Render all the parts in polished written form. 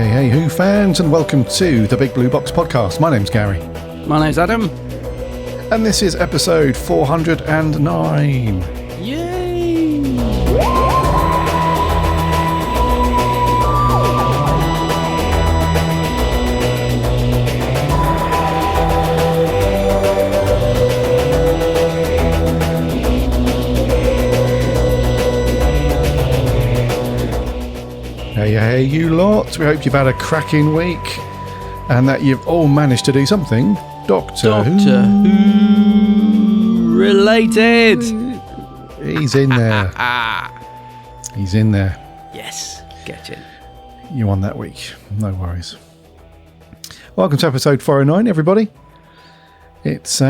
Hey, Who fans, and welcome to the Big Blue Box Podcast. My name's Gary. My name's Adam. And this is episode 409. Yay! Hey, you lot. We hope you've had a cracking week and that you've all managed to do something Doctor Who related. He's in there. He's in there. Yes, get it. You won that week. No worries. Welcome to episode 409, everybody. It's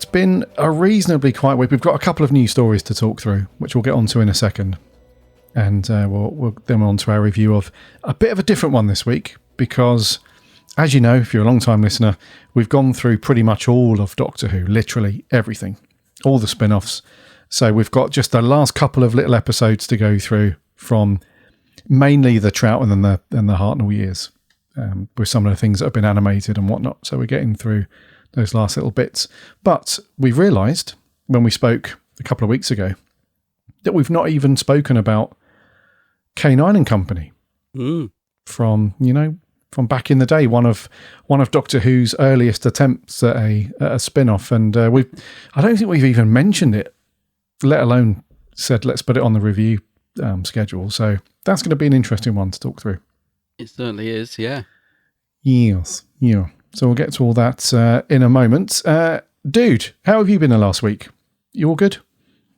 been a reasonably quiet week. We've got a couple of news stories to talk through, which we'll get onto in a second. And we'll then on to our review of a bit of a different one this week because, as you know, if you're a long-time listener, we've gone through pretty much all of Doctor Who, literally everything, all the spin-offs. So we've got just the last couple of little episodes to go through from mainly the Troughton and the Hartnell years, with some of the things that have been animated and whatnot. So we're getting through those last little bits. But we realised when we spoke a couple of weeks ago that we've not even spoken about K9 and Company from back in the day, one of Doctor Who's earliest attempts at a spin-off, and I don't think we've even mentioned it, let alone said let's put it on the review schedule. So that's going to be an interesting one to talk through. It certainly is, yeah. Yes, yeah. So we'll get to all that in a moment. Dude, how have you been the last week? You all good?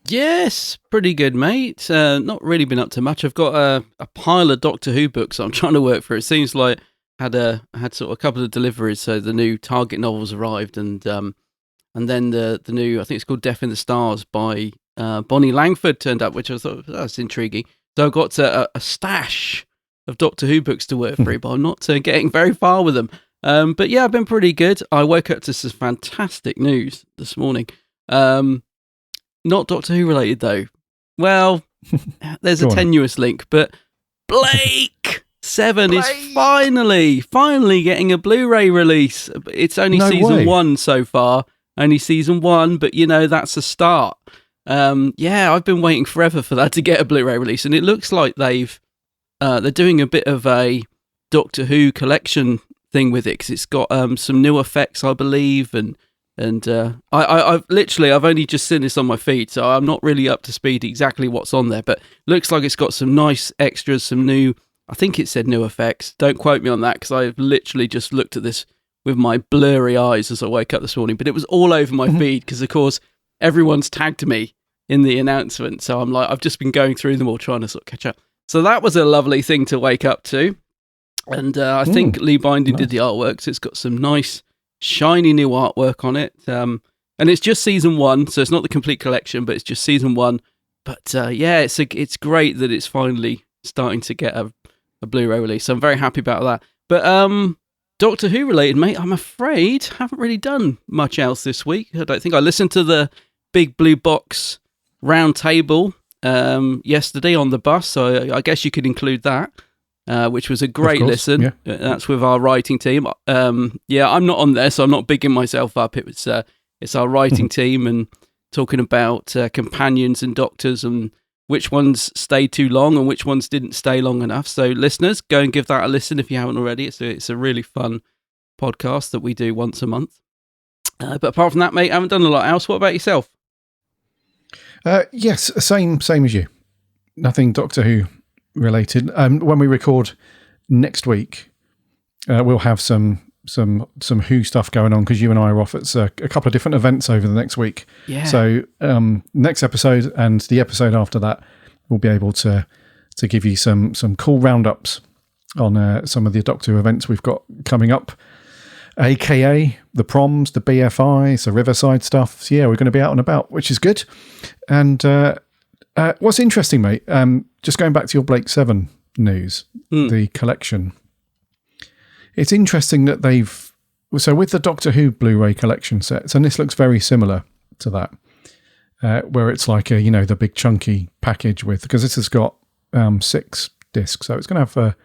Yes, pretty good, mate. Not really been up to much. I've got a pile of Doctor Who books I'm trying to work through. It seems like I had sort of a couple of deliveries. So the new Target novels arrived, and then the new, I think it's called Death in the Stars by Bonnie Langford turned up, which I thought that's intriguing. So I've got a stash of Doctor Who books to work through, but I'm not getting very far with them. But yeah, I've been pretty good. I woke up to some fantastic news this morning. Not Doctor Who related, though. Well, there's a tenuous link, but Blake 7 is finally getting a Blu-ray release. It's only season 1 so far. Only season 1, but that's a start. I've been waiting forever for that to get a Blu-ray release, and it looks like they're doing a bit of a Doctor Who collection thing with it, because it's got some new effects, I believe, and I've only just seen this on my feed, so I'm not really up to speed exactly what's on there, but looks like it's got some nice extras, some new, I think it said new effects. Don't quote me on that, because I've literally just looked at this with my blurry eyes as I woke up this morning, but it was all over my feed, because of course everyone's tagged me in the announcement, so I'm like, I've just been going through them all trying to sort of catch up. So that was a lovely thing to wake up to, and I think Lee Binding did the artwork, so it's got some nice shiny new artwork on it, and it's just season 1, so it's not the complete collection, but it's just season 1. But it's great that it's finally starting to get a Blu-ray release, so I'm very happy about that. But Doctor Who related, mate, I'm afraid haven't really done much else this week. I don't think I listened to the Big Blue Box round table yesterday on the bus, so I guess you could include that. Which was a great listen. Yeah. That's with our writing team. I'm not on there, so I'm not bigging myself up. It's our writing team, and talking about companions and doctors, and which ones stayed too long and which ones didn't stay long enough. So listeners, go and give that a listen if you haven't already. It's a really fun podcast that we do once a month. But apart from that, mate, I haven't done a lot else. What about yourself? Yes, same as you. Nothing Doctor Who related. When we record next week, we'll have some Who stuff going on, because you and I are off at a couple of different events over the next week. Yeah. So next episode and the episode after that, we'll be able to give you some cool roundups on some of the Doctor Who events we've got coming up, aka the Proms, the BFI, so Riverside stuff. So yeah, we're going to be out and about, which is good. And what's interesting, mate, just going back to your Blake 7 news, the collection. It's interesting that so with the Doctor Who Blu-ray collection sets, and this looks very similar to that, where it's like the big chunky package because this has got 6 discs, so it's going to have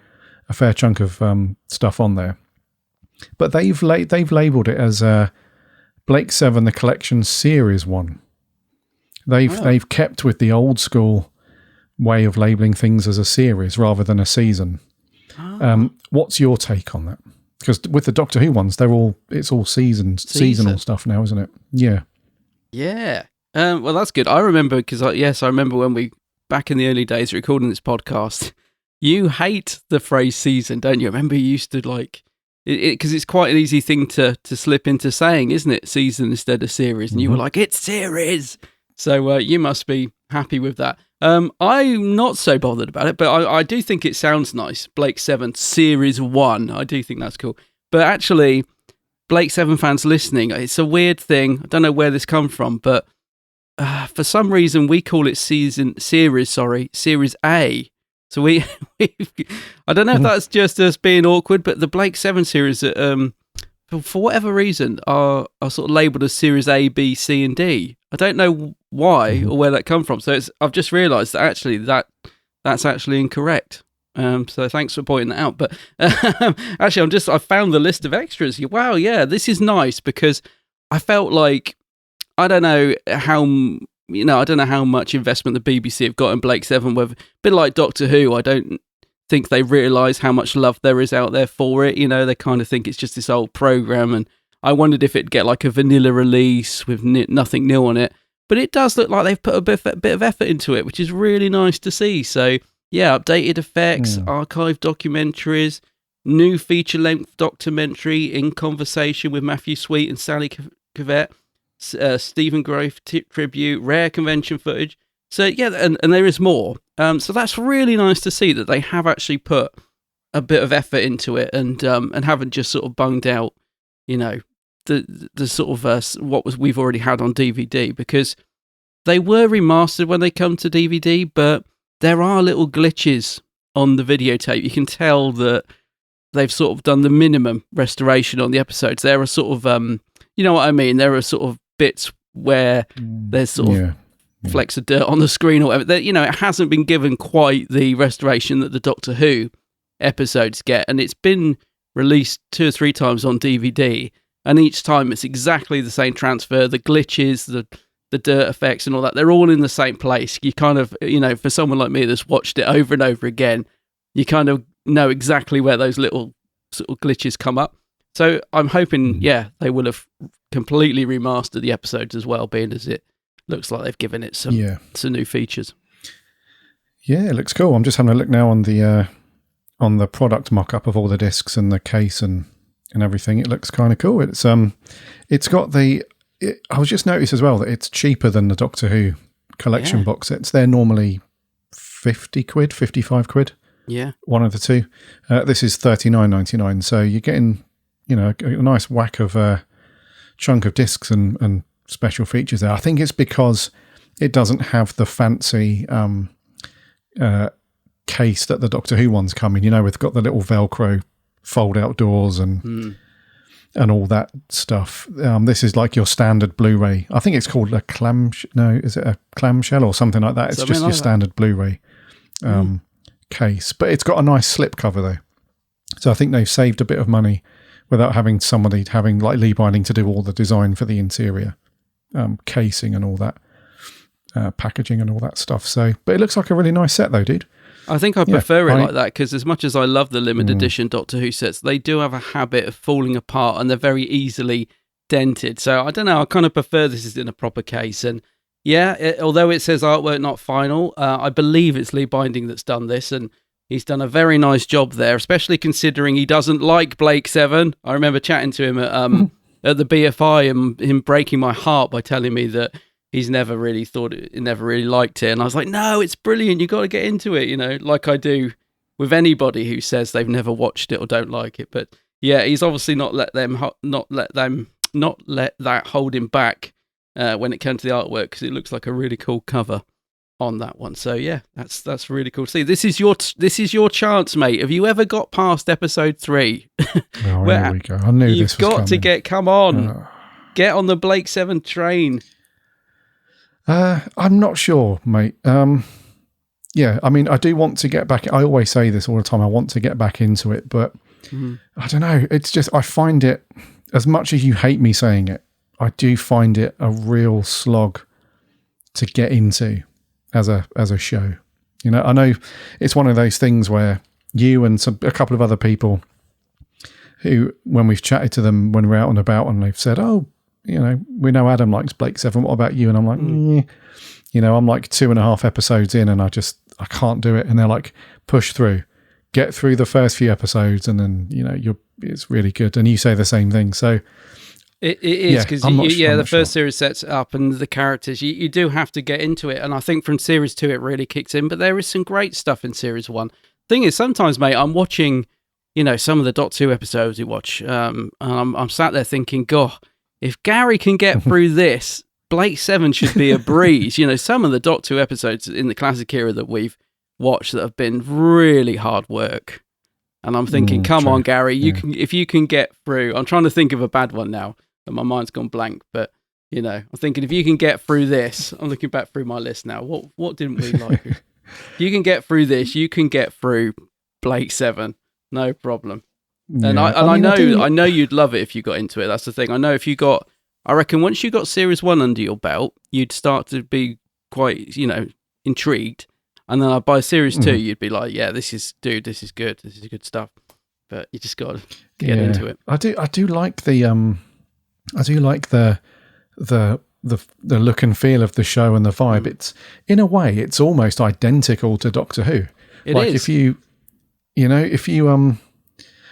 a fair chunk of stuff on there. But they've labelled it as Blake 7, the collection series 1. They've kept with the old school way of labelling things as a series rather than a season. What's your take on that? Because with the Doctor Who ones, it's all seasonal stuff now, isn't it? Yeah. Yeah. Well, that's good. I remember because I remember when we back in the early days recording this podcast. You hate the phrase season, don't you? Remember you used to like it because it's quite an easy thing to slip into saying, isn't it? Season instead of series, and you were like, it's series. So you must be happy with that. I'm not so bothered about it, but I do think it sounds nice. Blake 7 Series 1. I do think that's cool. But actually, Blake 7 fans listening, it's a weird thing. I don't know where this come from, but for some reason we call it Series A. So I don't know if that's just us being awkward, but the Blake 7 series, for whatever reason, are sort of labelled as Series A, B, C, and D. I don't know why or where that come from. So I've just realised that actually that's actually incorrect. So thanks for pointing that out. But actually, I found the list of extras. Wow, yeah, this is nice because I felt like I don't know how much investment the BBC have got in Blake 7. With a bit like Doctor Who, I don't think they realise how much love there is out there for it. They kind of think it's just this old programme, and I wondered if it'd get like a vanilla release with nothing new on it. But it does look like they've put a bit of effort into it, which is really nice to see. So, yeah, updated effects, archived documentaries, new feature-length documentary in conversation with Matthew Sweet and Sally Cavett, Stephen Grove tribute, rare convention footage. So, yeah, and there is more. So that's really nice to see that they have actually put a bit of effort into it and haven't just sort of bunged out, the sort of what we've already had on DVD, because they were remastered when they come to DVD, but there are little glitches on the videotape. You can tell that they've sort of done the minimum restoration on the episodes. There are sort of, you know what I mean? There are sort of bits where there's sort of flecks of dirt on the screen or whatever. It hasn't been given quite the restoration that the Doctor Who episodes get, and it's been released 2 or 3 times on DVD, and each time it's exactly the same transfer. The glitches, the dirt effects and all that, they're all in the same place. You kind of, for someone like me that's watched it over and over again, you kind of know exactly where those little sort of glitches come up. So I'm hoping, they will have completely remastered the episodes as well, being as it looks like they've given it some new features. Yeah, it looks cool. I'm just having a look now on the product mock-up of all the discs and the case and everything. It looks kind of cool. It's got I was just noticed as well that it's cheaper than the Doctor Who collection box sets. They're normally 50 quid, 55 quid. Yeah. One of the two. This is $39.99. So you're getting, a nice whack of chunk of discs and special features there. I think it's because it doesn't have the fancy case that the Doctor Who ones come in. We've got the little Velcro fold-out doors and all that stuff. This is like your standard Blu-ray. I think it's called a is it a clamshell or something like that? It's just your standard Blu-ray case. But it's got a nice slip cover though. So I think they've saved a bit of money without having somebody having like Lee Binding to do all the design for the interior casing and all that, packaging and all that stuff. So, but it looks like a really nice set though, dude. I think I prefer it like that because as much as I love the limited edition Doctor Who sets, they do have a habit of falling apart and they're very easily dented. So I don't know, I kind of prefer this is in a proper case. And although it says artwork not final, I believe it's Lee Binding that's done this, and he's done a very nice job there, especially considering he doesn't like Blake 7. I remember chatting to him at the BFI and him breaking my heart by telling me that he's never really liked it. And I was like, no, it's brilliant. You got to get into it, like I do with anybody who says they've never watched it or don't like it. But yeah, he's obviously not let that hold him back when it came to the artwork, because it looks like a really cool cover. on that one. So yeah, that's really cool to see. This is your chance, mate. Have you ever got past episode 3? Oh, here we go. I knew this was coming. You've got to come on. Get on the Blake 7 train. I'm not sure, mate. Yeah, I mean, I do want to get back. I always say this all the time. I want to get back into it, but I don't know. It's just, I find it, as much as you hate me saying it, I do find it a real slog to get into as a show. You know, I know it's one of those things where you and a couple of other people who, when we've chatted to them when we're out and about, and they've said, oh, you know, we know Adam likes Blake 7. What about you? And I'm like, you know, I'm like 2.5 episodes in and I can't do it. And they're like, push through, get through the first few episodes, and then, you know, it's really good. And you say the same thing. So it is, because the first series sets it up, and the characters, you do have to get into it. And I think from series 2, it really kicks in, but there is some great stuff in series 1. Thing is, sometimes, mate, I'm watching, you know, some of the Doctor Who episodes you watch, and I'm sat there thinking, God, if Gary can get through this, Blake 7 should be a breeze. You know, some of the Doctor Who episodes in the classic era that we've watched that have been really hard work. And I'm thinking, come on, Gary, if you can get through. I'm trying to think of a bad one now, and my mind's gone blank. But, you know, I'm thinking, if you can get through this, I'm looking back through my list now. What didn't we like? If you can get through this, you can get through Blake 7. No problem. Yeah. And I know you'd love it if you got into it. That's the thing. I reckon once you got series 1 under your belt, you'd start to be quite, you know, intrigued. And then by series 2, you'd be like, yeah, this is good. This is good stuff. But you just got to get into it. I do like the look and feel of the show and the vibe. It's, in a way, it's almost identical to Doctor Who. It is. If you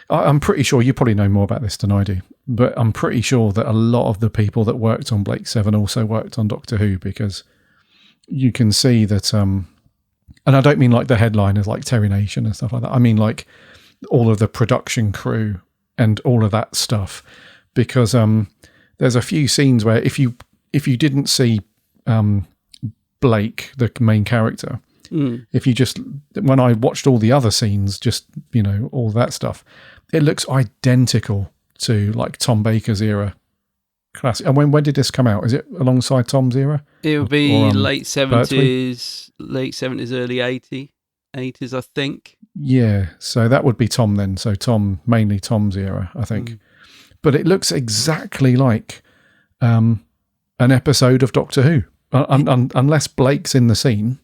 I'm pretty sure you probably know more about this than I do, but I'm pretty sure that a lot of the people that worked on Blake 7 also worked on Doctor Who, because you can see that, and I don't mean like the headliners like Terry Nation and stuff like that. I mean like all of the production crew and all of that stuff, because there's a few scenes where if you didn't see Blake, the main character, if you just, when I watched all the other scenes, just, you know, all that stuff, it looks identical to like Tom Baker's era classic. And when did this come out? Is it alongside Tom's era? It would be late 70s, early 80s, I think. Yeah, so that would be Tom then. So mainly Tom's era, I think. But it looks exactly like an episode of Doctor Who, unless Blake's in the scene.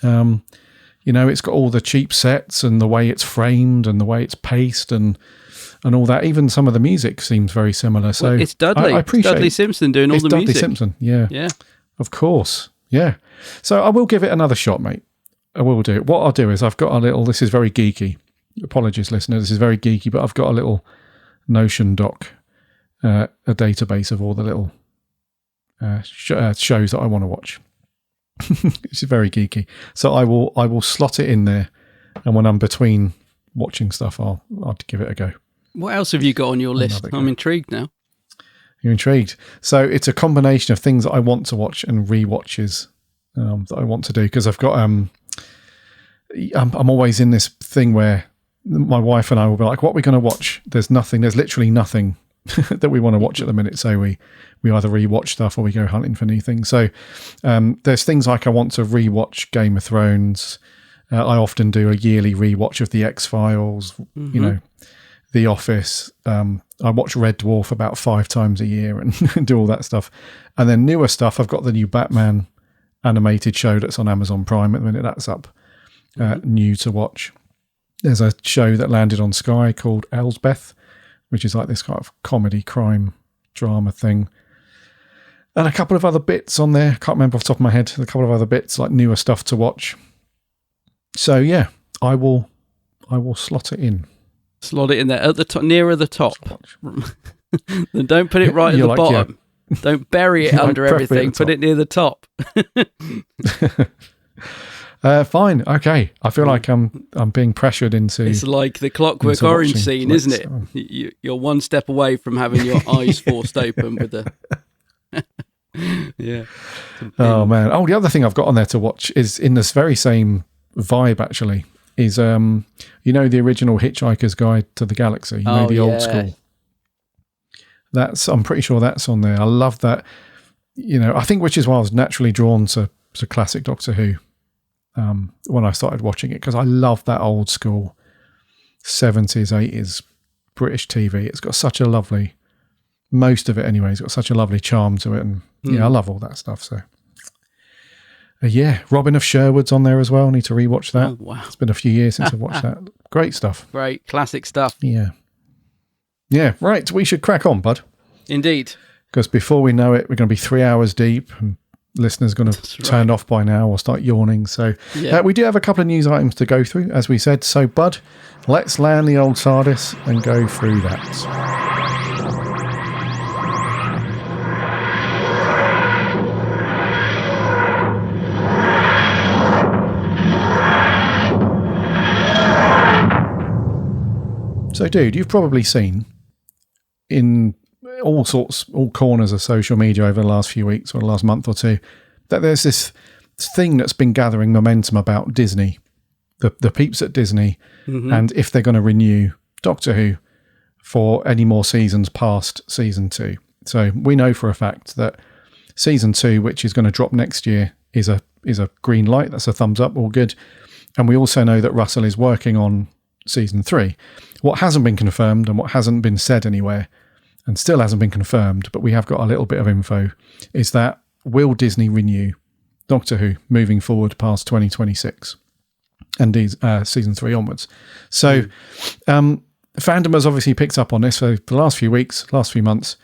You know, it's got all the cheap sets and the way it's framed and the way it's paced and all that. Even some of the music seems very similar. So it's Dudley. I appreciate Dudley Simpson doing all the Dudley music. Simpson, yeah, of course, yeah. So I will give it another shot, mate. I will do it. What I'll do is I've got a little. This is very geeky. Apologies, listener. This is very geeky, but I've got a little Notion doc, a database of all the little shows that I want to watch. It's very geeky, so I will slot it in there, and when I'm between watching stuff, I'll give it a go. What else have you got on your list? I'm intrigued now. You're intrigued. So it's a combination of things that I want to watch and rewatches that I want to do, because I've got I'm always in this thing where my wife and I will be like, what are we going to watch? There's literally nothing that we want to watch at the minute, so we either rewatch stuff or we go hunting for new things. So there's things like I want to rewatch Game of Thrones. I often do a yearly rewatch of the X-Files, you know, The Office. I watch Red Dwarf about 5 times a year and do all that stuff. And then newer stuff, I've got the new Batman animated show that's on Amazon Prime at the minute. That's up, new to watch. There's a show that landed on Sky called Elsbeth, which is like this kind of comedy crime drama thing. And a couple of other bits on there. Can't remember off the top of my head. A couple of other bits, like newer stuff to watch. So yeah, I will slot it in. Slot it in there at the top, nearer the top. Then don't put it right at the bottom. Yeah. Don't bury it under everything. Put it near the top. Fine. Okay. I feel like I'm being pressured into. It's like the Clockwork Orange scene, isn't it? You're one step away from having your eyes forced open with the. Yeah. Oh man. Oh, the other thing I've got on there to watch is in this very same vibe actually is the original Hitchhiker's Guide to the Galaxy, the old school. I'm pretty sure that's on there. I love that. I think which is why I was naturally drawn to classic Doctor Who when I started watching it, because I love that old school 70s, 80s British TV. It's got such a lovely, most of it anyway, it's got such a lovely charm to it. And I love all that stuff. So Robin of Sherwood's on there as well. I need to rewatch that. Oh, wow. It's been a few years since I've watched that. Great stuff. Great classic stuff. Yeah, right. We should crack on, bud. Indeed. Because before we know it, we're going to be 3 hours deep and listeners are going to turn off by now or start yawning. So we do have a couple of news items to go through, as we said. So, bud, let's land the old TARDIS and go through that. So, dude, you've probably seen in all corners of social media over the last few weeks or the last month or two that there's this thing that's been gathering momentum about Disney, the peeps at Disney, and if they're going to renew Doctor Who for any more seasons past season 2. So we know for a fact that season 2, which is going to drop next year, is a green light. That's a thumbs up, all good. And we also know that Russell is working on season 3. What hasn't been confirmed and what hasn't been said anywhere and still hasn't been confirmed, but we have got a little bit of info, is that will Disney renew Doctor Who moving forward past 2026 and season 3 onwards? So fandom has obviously picked up on this. So the last few weeks, last few months,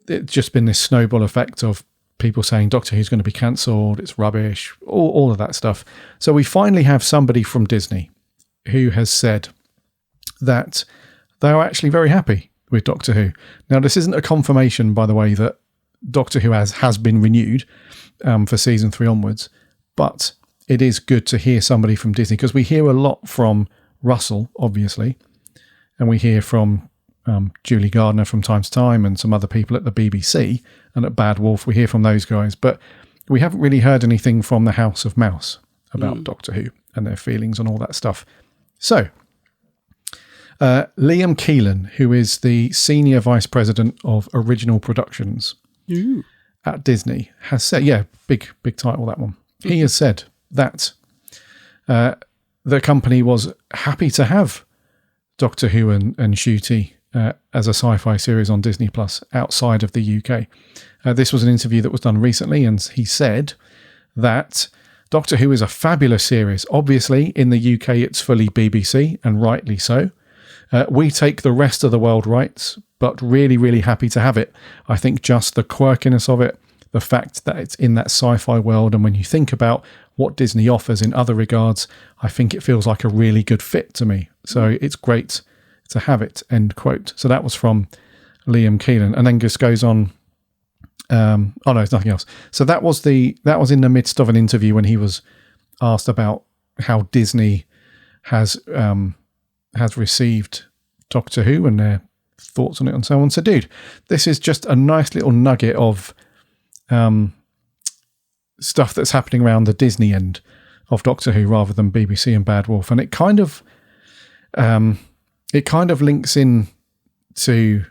it's just been this snowball effect of people saying Doctor Who's going to be cancelled, it's rubbish, all of that stuff. So we finally have somebody from Disney who has said that they are actually very happy with Doctor Who. Now, this isn't a confirmation, by the way, that Doctor Who has been renewed for season 3 onwards, but it is good to hear somebody from Disney, because we hear a lot from Russell, obviously, and we hear from Julie Gardner from time to time and some other people at the BBC and at Bad Wolf. We hear from those guys, but we haven't really heard anything from the House of Mouse about Doctor Who and their feelings and all that stuff. So, Liam Keelan, who is the Senior Vice President of Original Productions at Disney, has said, big title, that one. He has said that the company was happy to have Doctor Who and Ncuti as a sci-fi series on Disney Plus outside of the UK. This was an interview that was done recently, and he said that Doctor Who is a fabulous series. Obviously, in the UK, it's fully BBC, and rightly so. We take the rest of the world rights, but really, really happy to have it. I think just the quirkiness of it, the fact that it's in that sci-fi world, and when you think about what Disney offers in other regards, I think it feels like a really good fit to me. So it's great to have it, end quote. So that was from Liam Keelan, and then just goes on. It's nothing else. So that was in the midst of an interview when he was asked about how Disney has received Doctor Who and their thoughts on it and so on. So, dude, this is just a nice little nugget of stuff that's happening around the Disney end of Doctor Who rather than BBC and Bad Wolf, and it kind of links in to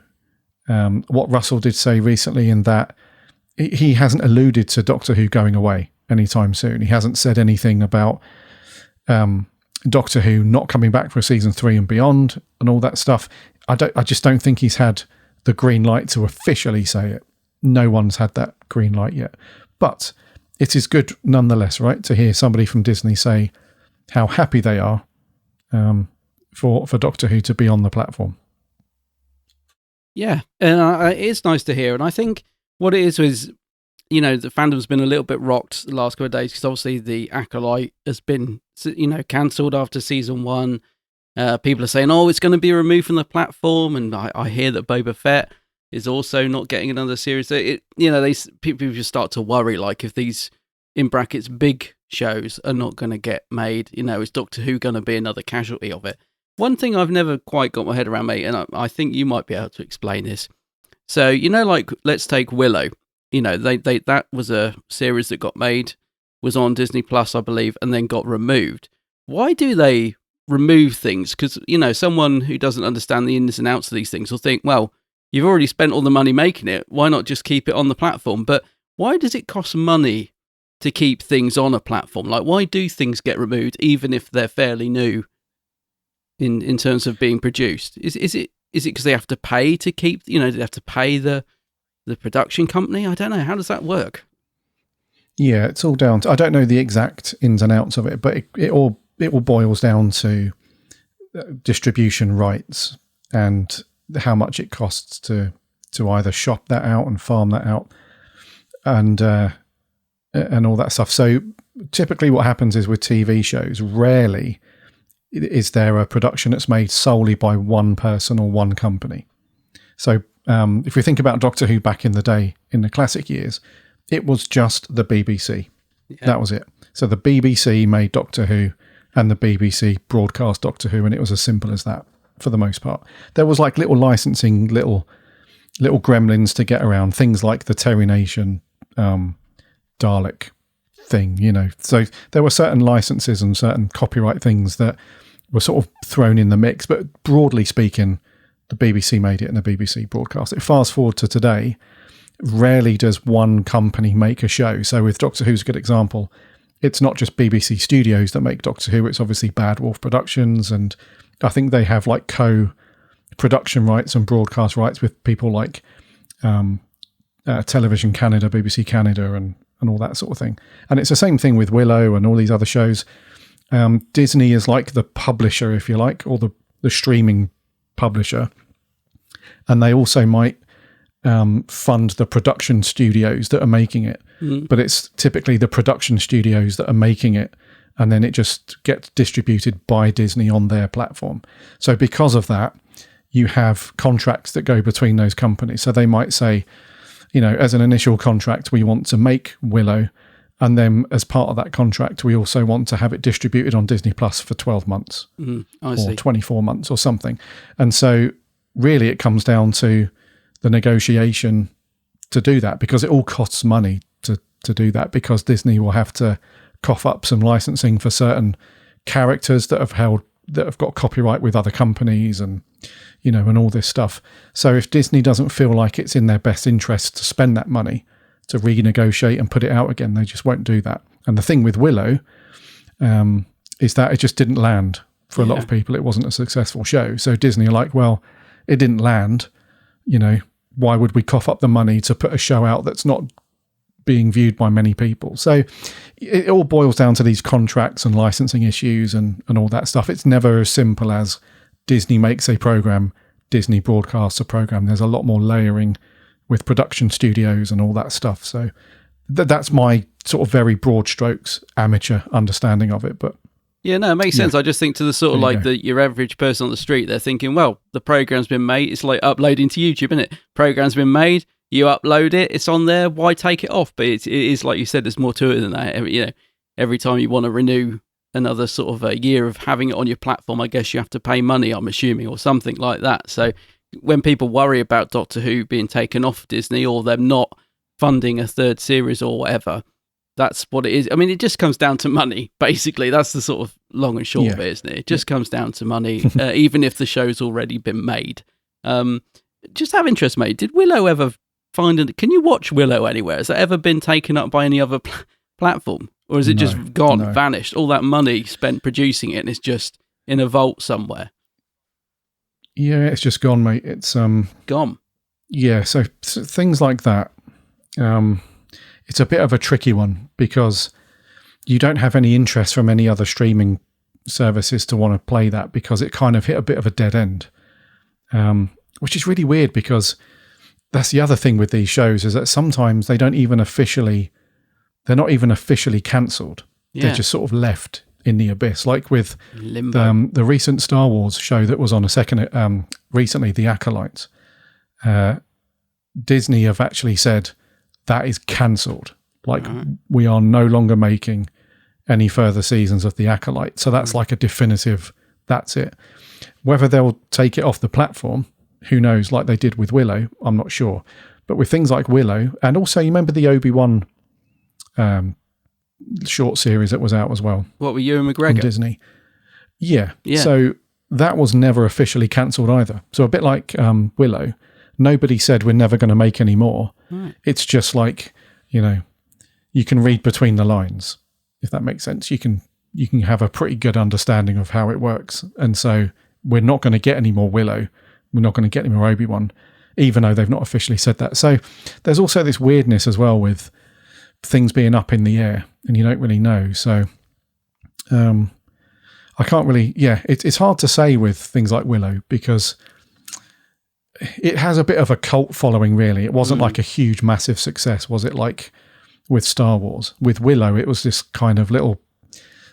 what Russell did say recently, in that he hasn't alluded to Doctor Who going away anytime soon. He hasn't said anything about Doctor Who not coming back for season 3 and beyond and all that stuff. I just don't think he's had the green light to officially say it. No one's had that green light yet. But it is good nonetheless, right, to hear somebody from Disney say how happy they are for Doctor Who to be on the platform. Yeah, and it's nice to hear. And I think what it is, the fandom's been a little bit rocked the last couple of days, because obviously the Acolyte has been, cancelled after season 1. People are saying, it's going to be removed from the platform, and I hear that Boba Fett is also not getting another series. So people just start to worry, like, if these, in brackets, big shows are not going to get made, is Doctor Who going to be another casualty of it? One thing I've never quite got my head around, mate, and I think you might be able to explain this. So, let's take Willow they that was a series that got made, was on Disney Plus, I believe, and then got removed. Why do they remove things? Because, someone who doesn't understand the ins and outs of these things will think, well, you've already spent all the money making it. Why not just keep it on the platform? But why does it cost money to keep things on a platform? Like, why do things get removed, even if they're fairly new in terms of being produced? Is it because they have to pay to keep, they have to pay the production company? I don't know. How does that work? Yeah, it's all down to, I don't know the exact ins and outs of it, but it all boils down to distribution rights and how much it costs to either shop that out and farm that out and all that stuff. So typically what happens is with TV shows, rarely is there a production that's made solely by one person or one company. So if we think about Doctor Who back in the day, in the classic years, it was just the BBC. Yeah. That was it. So the BBC made Doctor Who and the BBC broadcast Doctor Who, and it was as simple as that for the most part. There was like little licensing, little gremlins to get around, things like the Terry Nation Dalek thing, So there were certain licenses and certain copyright things that were sort of thrown in the mix, but broadly speaking, the BBC made it and the BBC broadcast it. Fast forward to today, rarely does one company make a show. So with Doctor Who's a good example, it's not just BBC Studios that make Doctor Who, it's obviously Bad Wolf Productions, and I think they have like co-production rights and broadcast rights with people like Television Canada, BBC Canada, and all that sort of thing. And it's the same thing with Willow and all these other shows. Disney is like the publisher, if you like, or the streaming publisher, and they also might fund the production studios that are making it, but it's typically the production studios that are making it, and then it just gets distributed by Disney on their platform. So because of that, you have contracts that go between those companies. So they might say, as an initial contract, we want to make Willow, and then as part of that contract, we also want to have it distributed on Disney Plus for 12 months or 24 months or something. And so really it comes down to the negotiation to do that, because it all costs money to do that, because Disney will have to cough up some licensing for certain characters that have got copyright with other companies and all this stuff. So if Disney doesn't feel like it's in their best interest to spend that money to renegotiate and put it out again, they just won't do that. And the thing with Willow is that it just didn't land for a lot of people. It wasn't a successful show. So Disney are like, well, it didn't land, why would we cough up the money to put a show out that's not being viewed by many people? So it all boils down to these contracts and licensing issues and all that stuff. It's never as simple as Disney makes a program, Disney broadcasts a program. There's a lot more layering with production studios and all that stuff. So that's my sort of very broad strokes amateur understanding of it. But yeah, no, it makes sense. I just think to the sort of like your average person on the street, they're thinking, well, the program's been made. It's like uploading to YouTube, isn't it? Program's been made. You upload it. It's on there. Why take it off? But it is, like you said, there's more to it than that. Every time you want to renew another sort of a year of having it on your platform, I guess you have to pay money, I'm assuming, or something like that. So when people worry about Doctor Who being taken off Disney or them not funding a third series or whatever, that's what it is. I mean, it just comes down to money, basically. That's the sort of long and short of it, isn't it? It just comes down to money, even if the show's already been made. Just have interest, mate. Did Willow ever can you watch Willow anywhere? Has that ever been taken up by any other platform? Or is it just gone, vanished? All that money spent producing it and it's just in a vault somewhere? Yeah, it's just gone, mate. It's gone. Yeah, so things like that. It's a bit of a tricky one because you don't have any interest from any other streaming services to want to play that, because it kind of hit a bit of a dead end, which is really weird, because that's the other thing with these shows, is that sometimes they're not even officially cancelled. Yeah. They're just sort of left in the abyss, like with the recent Star Wars show that was on a second recently, The Acolytes. Disney have actually said that is cancelled. Like, we are no longer making any further seasons of The Acolyte. So that's like a definitive, that's it. Whether they'll take it off the platform, who knows, like they did with Willow, I'm not sure. But with things like Willow, and also you remember the Obi-Wan short series that was out as well. What, with Ewan On McGregor? Disney. Yeah. Yeah. So that was never officially cancelled either. So a bit like Willow, nobody said we're never going to make any more. Right. It's just like, you can read between the lines, if that makes sense. You can have a pretty good understanding of how it works. And so we're not going to get any more Willow. We're not going to get any more Obi-Wan, even though they've not officially said that. So there's also this weirdness as well with things being up in the air and you don't really know. So I can't really, it's hard to say with things like Willow because it has a bit of a cult following, really. It wasn't like a huge, massive success, was it? Like with Star Wars. With Willow, it was this kind of little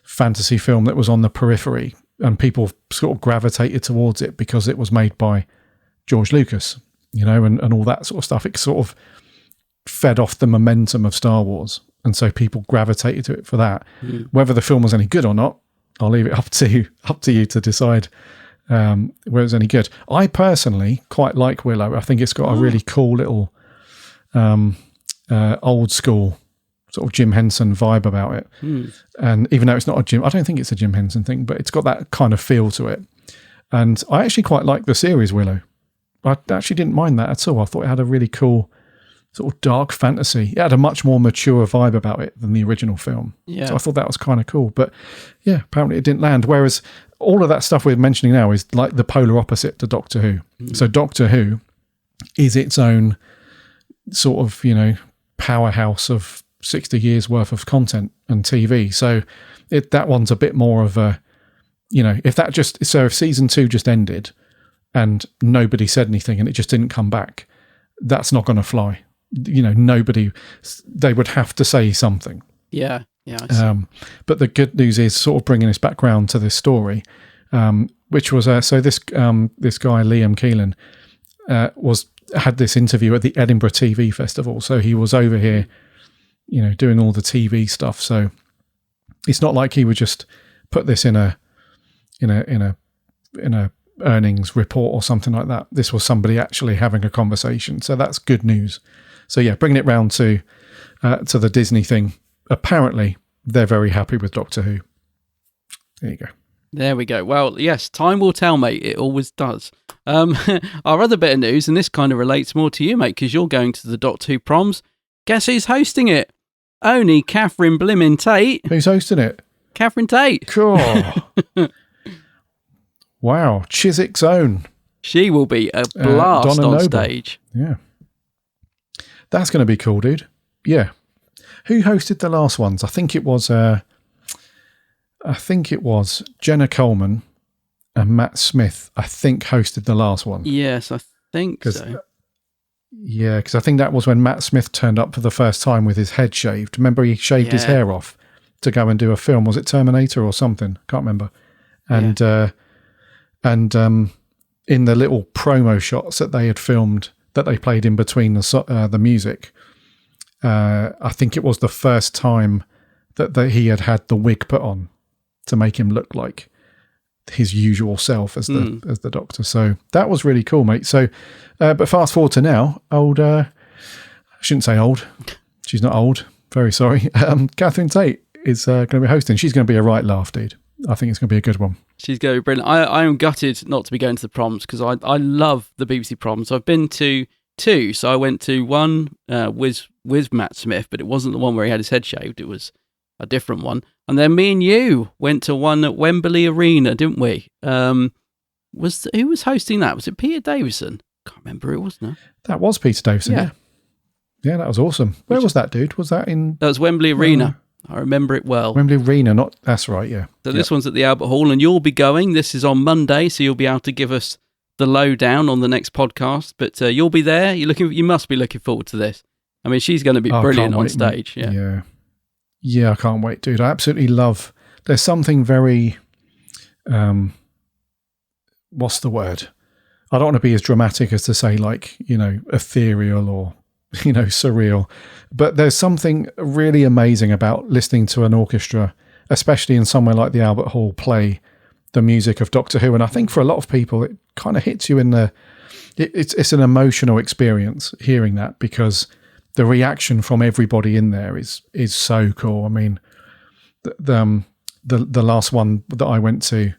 fantasy film that was on the periphery and people sort of gravitated towards it because it was made by George Lucas, and all that sort of stuff. It sort of fed off the momentum of Star Wars. And so people gravitated to it for that. Whether the film was any good or not, I'll leave it up to you to decide whether it's any good. I personally quite like Willow. I think it's got a really cool little old school sort of Jim Henson vibe about it. And even though it's not I don't think it's a Jim Henson thing, but it's got that kind of feel to it. And I actually quite like the series Willow. I actually didn't mind that at all. I thought it had a really cool sort of dark fantasy. It had a much more mature vibe about it than the original film. Yeah. So I thought that was kind of cool. But yeah, apparently it didn't land. Whereas all of that stuff we're mentioning now is like the polar opposite to Doctor Who. So Doctor Who is its own sort of, powerhouse of 60 years worth of content and TV. So that one's a bit more of a, if season 2 just ended and nobody said anything and it just didn't come back, that's not going to fly. They would have to say something. Yeah. Yeah. But the good news is sort of bringing us back round to this story, which was this guy Liam Keelan had this interview at the Edinburgh TV Festival. So he was over here, doing all the TV stuff. So it's not like he would just put this in a earnings report or something like that. This was somebody actually having a conversation. So that's good news. So yeah, bringing it round to the Disney thing. Apparently, they're very happy with Doctor Who. There you go. There we go. Well, yes, time will tell, mate. It always does. Our other bit of news, and this kind of relates more to you, mate, because you're going to the Doctor Who Proms. Guess who's hosting it? Only Catherine Blimmin Tate. Who's hosting it? Catherine Tate. Cool. Wow. Chiswick's own. She will be a blast on stage. Yeah. That's going to be cool, dude. Yeah. Who hosted the last ones? I think it was Jenna Coleman and Matt Smith, I think, hosted the last one. Yes, I think so. Yeah, because I think that was when Matt Smith turned up for the first time with his head shaved. Remember, he shaved his hair off to go and do a film. Was it Terminator or something? Can't remember. And in the little promo shots that they had filmed, that they played in between the music, I think it was the first time that he had the wig put on to make him look like his usual self as the Doctor. So that was really cool, mate. So, but fast forward to now, I shouldn't say old. She's not old. Very sorry. Catherine Tate is going to be hosting. She's going to be a right laugh, dude. I think it's going to be a good one. She's going to be brilliant. I am gutted not to be going to the proms because I love the BBC proms. I've been to 2. So I went to one with Matt Smith, but it wasn't the one where he had his head shaved. It was a different one. And then me and you went to one at Wembley Arena, didn't we? Who was hosting that? Was it Peter Davison? Can't remember who it was now. That was Peter Davison, yeah. Yeah, that was awesome. Where was that, dude? Was that in... That was Wembley Arena. I remember it well. Wembley Arena, that's right, yeah. So this one's at the Albert Hall, and you'll be going. This is on Monday, so you'll be able to give us the lowdown on the next podcast. But you'll be there. You must be looking forward to this. I mean, she's going to be brilliant on stage. Yeah, I can't wait, dude. I absolutely love... There's something very... what's the word? I don't want to be as dramatic as to say, like, ethereal or, surreal. But there's something really amazing about listening to an orchestra, especially in somewhere like the Albert Hall, play the music of Doctor Who. And I think for a lot of people, it kind of hits you in the it's an emotional experience hearing that, because the reaction from everybody in there is so cool. I mean, the last one that I went to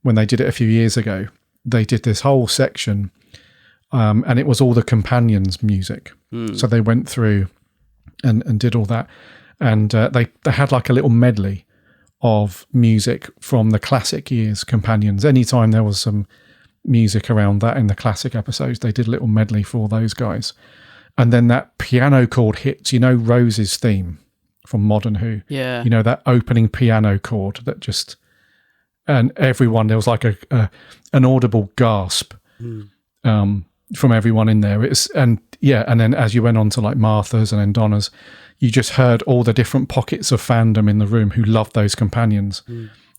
when they did it a few years ago, they did this whole section, and it was all the companions' music. So they went through and did all that, and they had like a little medley of music from the classic years companions. Anytime there was some music around that in the classic episodes, they did a little medley for those guys. And then that piano chord hits, Rose's theme from Modern Who. Yeah. That opening piano chord that just, and everyone, there was like an audible gasp from everyone in there. And then as you went on to like Martha's and then Donna's, you just heard all the different pockets of fandom in the room who loved those companions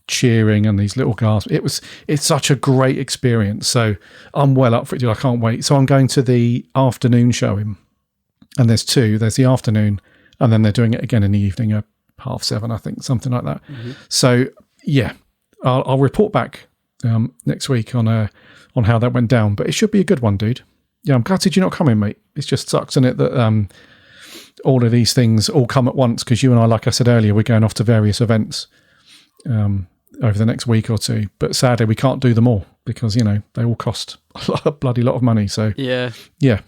cheering and these little gasps. It's such a great experience. So I'm well up for it, dude. I can't wait. So I'm going to the afternoon showing, and there's two. There's the afternoon, and then they're doing it again in the evening at 7:30, I think, something like that. So yeah, I'll report back next week on how that went down. But it should be a good one, dude. Yeah, I'm gutted you're not coming, mate. It just sucks, isn't it, that all of these things all come at once, because you and I, like I said earlier, we're going off to various events over the next week or two. But sadly, we can't do them all because, they all cost a bloody lot of money. So yeah.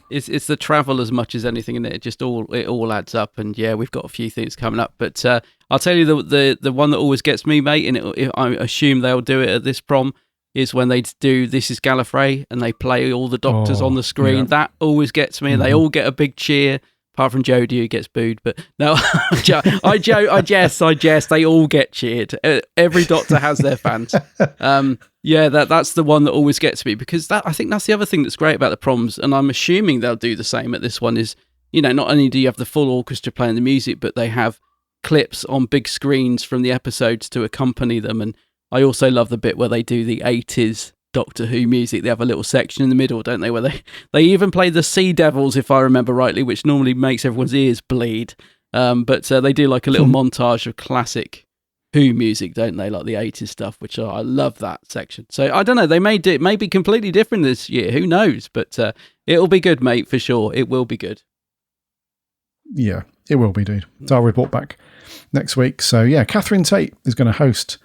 It's the travel as much as anything, and it all adds up. And yeah, we've got a few things coming up. But I'll tell you the one that always gets me, mate, and I assume they'll do it at this prom, is when they do This Is Gallifrey and they play all the Doctors on the screen. Yeah. That always gets me. And they all get a big cheer. Apart from Jodie, who gets booed, but no, I jest. They all get cheered. Every Doctor has their fans. That's the one that always gets me, because I think that's the other thing that's great about the proms, and I'm assuming they'll do the same at this one. Is not only do you have the full orchestra playing the music, but they have clips on big screens from the episodes to accompany them. And I also love the bit where they do the 80s Doctor Who music. They have a little section in the middle, don't they, where they even play the Sea Devils, if I remember rightly, which normally makes everyone's ears bleed. But they do like a little montage of classic Who music, don't they, like the 80s stuff, which I love that section. So I don't know, they may be completely different this year, who knows, but it'll be good, mate, for sure. It will be good. Yeah, it will be, dude. So I'll report back next week. So yeah, Catherine Tate is going to host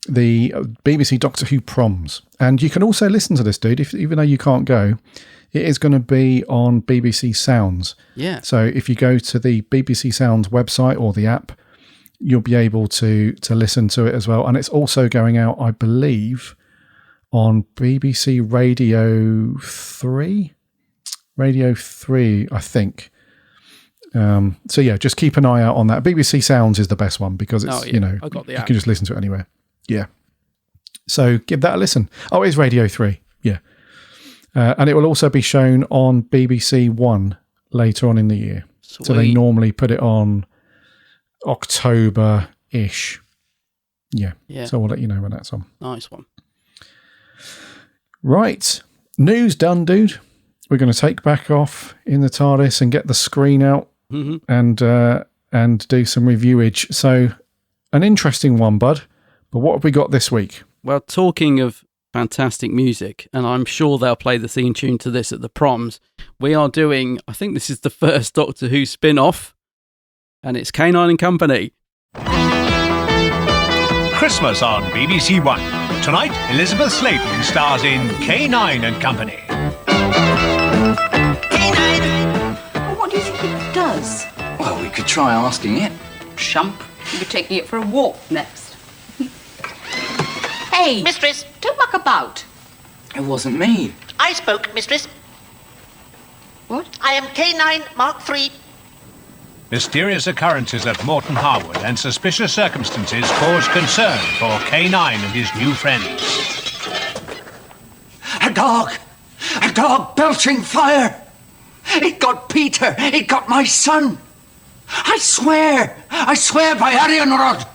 the BBC Doctor Who Proms, and you can also listen to this, dude, even though you can't go. It is going to be on BBC Sounds. Yeah. So if you go to the BBC Sounds website or the app, you'll be able to listen to it as well. And it's also going out, I believe, on BBC Radio 3. Radio 3, I think. So yeah, just keep an eye out on that. BBC Sounds is the best one, because it's I got the app. You can just listen to it anywhere. Yeah. So give that a listen. Oh, it's Radio 3. Yeah. And it will also be shown on BBC One later on in the year. Sweet. So they normally put it on October-ish. Yeah. So we'll let you know when that's on. Nice one. Right. News done, dude. We're going to take back off in the TARDIS and get the screen out and do some reviewage. So an interesting one, bud. But what have we got this week? Well, talking of fantastic music, and I'm sure they'll play the theme tune to this at the proms, we are doing, I think this is the first Doctor Who spin-off, and it's K9 and Company. Christmas on BBC One. Tonight, Elizabeth Sladen stars in K9 and Company. Well, what do you think it does? Well, we could try asking it. Shump. You'll be taking it for a walk next. Hey! Mistress! Don't muck about. It wasn't me. I spoke, mistress. What? I am K9 Mark III. Mysterious occurrences at Morton Harwood and suspicious circumstances cause concern for K9 and his new friends. A dog! A dog belching fire! It got Peter! It got my son! I swear by Arianrod!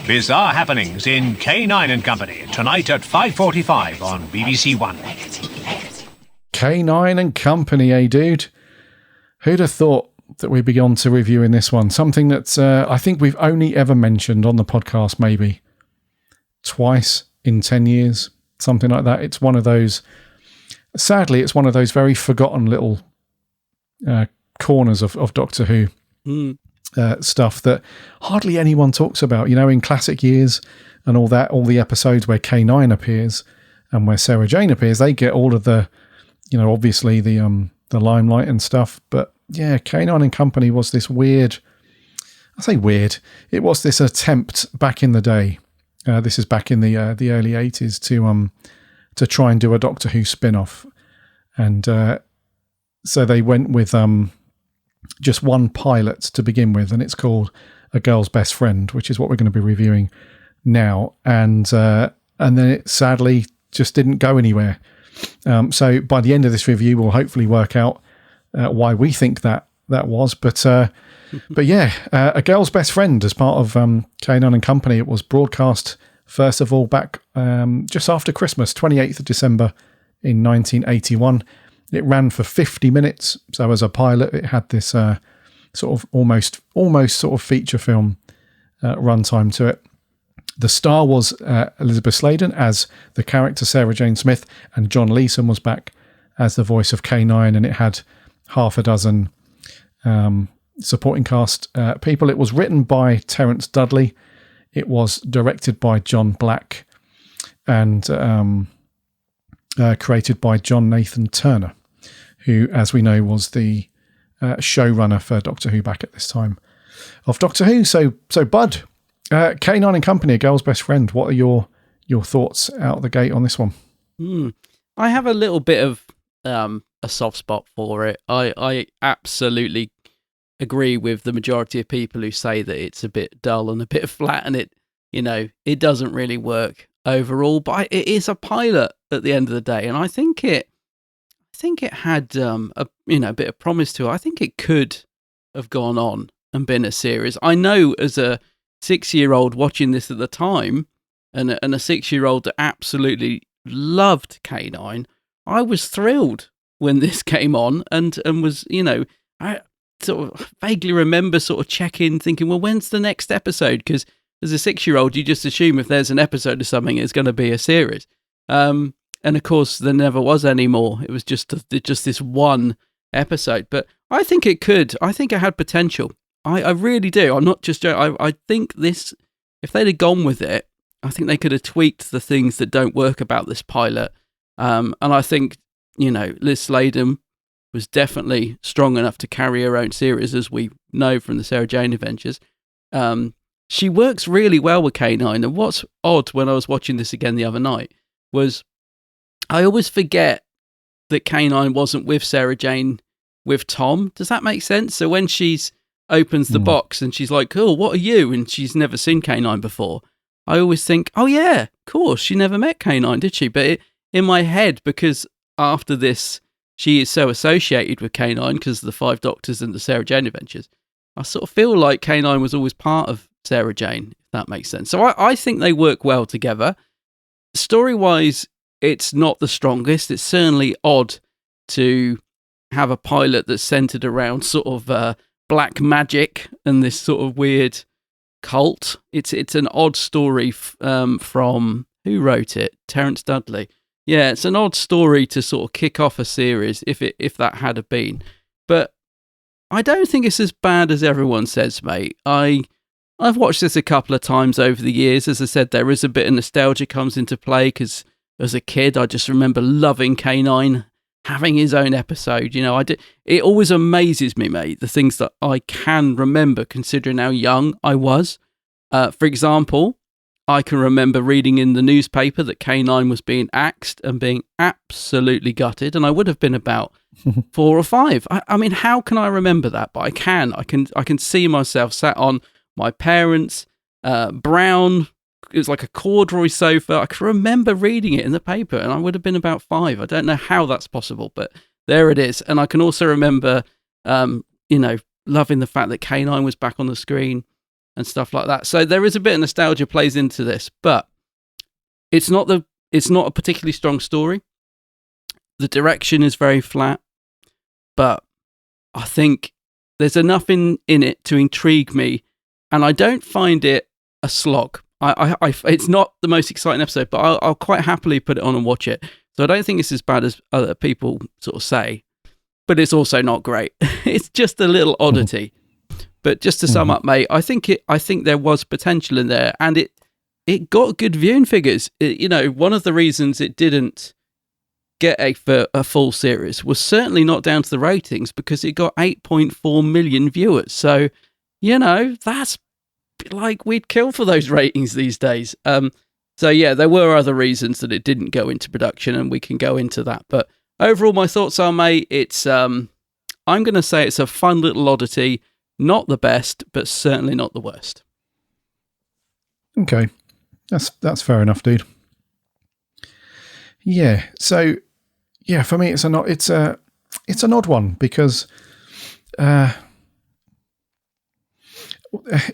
Bizarre happenings in K9 and Company, tonight at 5:45 on BBC One. K9 and Company, eh, dude? Who'd have thought that we'd be on to reviewing this one? Something that I think we've only ever mentioned on the podcast maybe twice in 10 years. something like that. It's one of those. Sadly, it's one of those very forgotten little corners of Doctor Who stuff that hardly anyone talks about. In classic years and all that, all the episodes where K9 appears and where Sarah Jane appears, they get all of the, obviously the limelight and stuff. But yeah, K9 and Company was this weird. I say weird. It was this attempt back in the day. This is back in the early 80s to try and do a Doctor Who spin-off, and so they went with just one pilot to begin with, and it's called A Girl's Best Friend, which is what we're going to be reviewing now. And then it sadly just didn't go anywhere. So by the end of this review, we'll hopefully work out why we think that was. But yeah, A Girl's Best Friend as part of K9 and Company. It was broadcast first of all back just after Christmas, 28th of December in 1981. It ran for 50 minutes. So as a pilot, it had this sort of almost sort of feature film runtime to it. The star was Elizabeth Sladen as the character Sarah Jane Smith, and John Leeson was back as the voice of K9, and it had half a dozen supporting cast people. It was written by Terence Dudley. It was directed by John Black and created by John Nathan Turner, who, as we know, was the showrunner for Doctor Who back at this time of Doctor Who. So Bud, K9 and Company, A Girl's Best Friend. What are your thoughts out the gate on this one? I have a little bit of a soft spot for it. I absolutely agree with the majority of people who say that it's a bit dull and a bit flat, and it doesn't really work overall. But it is a pilot at the end of the day, and I think it had a bit of promise to it. I think it could have gone on and been a series. I know as a 6-year-old watching this at the time, and a 6-year-old that absolutely loved K9, I was thrilled when this came on, and was, I sort of vaguely remember sort of checking, thinking, well, when's the next episode? Because as a 6-year-old, you just assume if there's an episode of something, it's going to be a series. And of course, there never was any more. It was just this one episode. But I think it could. I think it had potential. I really do. I'm not just joking. I think this, if they'd have gone with it, I think they could have tweaked the things that don't work about this pilot. And I think, Liz Sladen was definitely strong enough to carry her own series, as we know from the Sarah Jane Adventures. She works really well with K9. And what's odd when I was watching this again the other night was I always forget that K9 wasn't with Sarah Jane, with Tom. Does that make sense? So when she's opens the box and she's like, cool, what are you? And she's never seen K9 before. I always think, oh yeah, of course, she never met K9, did she? But in my head, because after this, she is so associated with K9 because of the 5 Doctors and the Sarah Jane Adventures, I sort of feel like K9 was always part of Sarah Jane, if that makes sense. So I think they work well together. Story-wise, it's not the strongest. It's certainly odd to have a pilot that's centered around sort of black magic and this sort of weird cult. It's an odd story from, who wrote it? Terence Dudley. Yeah, it's an odd story to sort of kick off a series if that had been. But I don't think it's as bad as everyone says, mate. I've watched this a couple of times over the years. As I said, there is a bit of nostalgia comes into play because as a kid, I just remember loving K9, having his own episode. It always amazes me, mate, the things that I can remember considering how young I was. For example, I can remember reading in the newspaper that K9 was being axed and being absolutely gutted, and I would have been about 4 or 5. I mean, how can I remember that? But I can. I can see myself sat on my parents' brown, it was like a corduroy sofa. I can remember reading it in the paper, and I would have been about 5. I don't know how that's possible, but there it is. And I can also remember, loving the fact that K9 was back on the screen and stuff like that. So there is a bit of nostalgia plays into this, but it's not a particularly strong story. The direction is very flat, but I think there's enough in it to intrigue me, and I don't find it a slog. it's not the most exciting episode, but I'll quite happily put it on and watch it. So I don't think it's as bad as other people sort of say, but it's also not great. It's just a little oddity. But just to sum up, mate, I think there was potential in there, and it got good viewing figures. One of the reasons it didn't get a full series was certainly not down to the ratings, because it got 8.4 million viewers. So, that's like we'd kill for those ratings these days. So yeah, there were other reasons that it didn't go into production, and we can go into that. But overall, my thoughts are, mate, it's I'm going to say it's a fun little oddity. Not the best, but certainly not the worst. Okay, that's fair enough, dude. Yeah. So yeah, for me, it's an odd one, because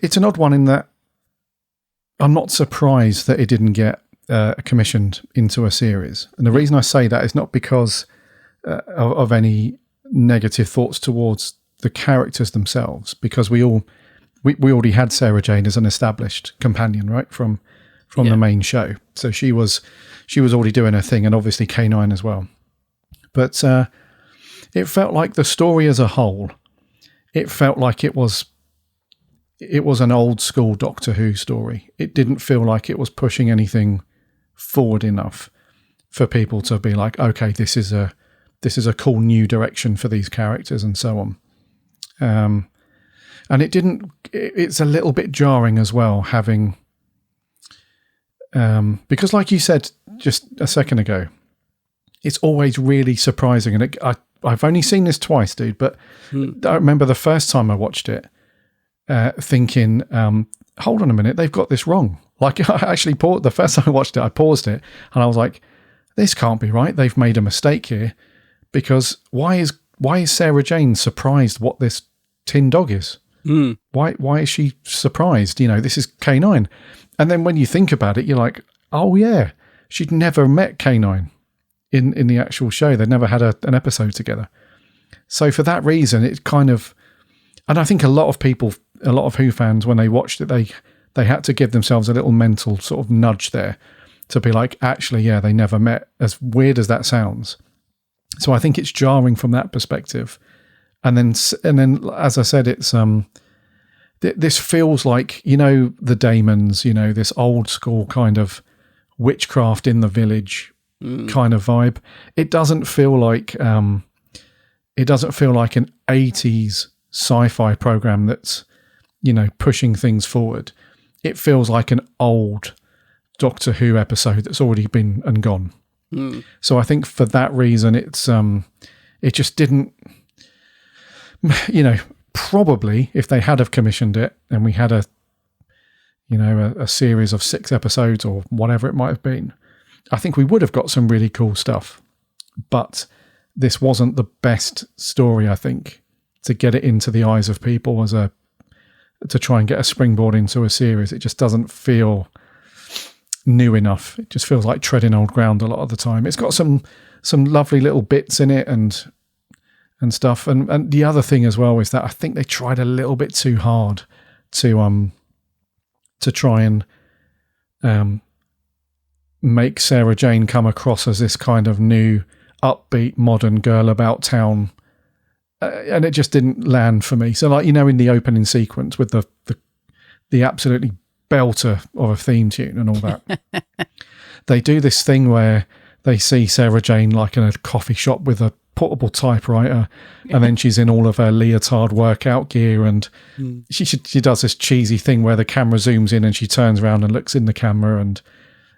it's an odd one in that I'm not surprised that it didn't get commissioned into a series. And the reason I say that is not because of any negative thoughts towards the characters themselves, because we already had Sarah Jane as an established companion, right, from the main show. So she was already doing her thing, and obviously K9 as well. But it felt like the story as a whole, it felt like it was an old school Doctor Who story. It didn't feel like it was pushing anything forward enough for people to be like, okay, this is a cool new direction for these characters and so on. And it's a little bit jarring as well, having, because like you said just a second ago, it's always really surprising. And I've only seen this twice, dude, but I remember the first time I watched it, thinking, hold on a minute, they've got this wrong. Like, I actually the first time I watched it, I paused it and I was like, this can't be right. They've made a mistake here, because why is Sarah Jane surprised what this tin dog is? Why is she surprised? This is K9. And then when you think about it, you're like, oh yeah, she'd never met K9 in the actual show. They'd never had an episode together. So for that reason, it kind of, and I think a lot of Who fans, when they watched it, they had to give themselves a little mental sort of nudge there to be like, actually, yeah, they never met, as weird as that sounds. So I think it's jarring from that perspective. And then, as I said, it's this feels like, the Damons, this old school kind of witchcraft in the village kind of vibe. It doesn't feel like an 80s sci-fi program that's, pushing things forward. It feels like an old Doctor Who episode that's already been and gone. So I think for that reason, it's it just didn't, probably if they had have commissioned it and we had a series of 6 episodes or whatever it might have been, I think we would have got some really cool stuff. But this wasn't the best story, I think, to get it into the eyes of people to try and get a springboard into a series. It just doesn't feel new enough. It just feels like treading old ground a lot of the time. It's got some lovely little bits in it and stuff. And the other thing as well is that I think they tried a little bit too hard to try and make Sarah Jane come across as this kind of new, upbeat, modern girl about town. And it just didn't land for me. So, like, in the opening sequence with the absolutely belter of a theme tune and all that, they do this thing where they see Sarah Jane like in a coffee shop with a portable typewriter, and then she's in all of her leotard workout gear, and she does this cheesy thing where the camera zooms in and she turns around and looks in the camera, and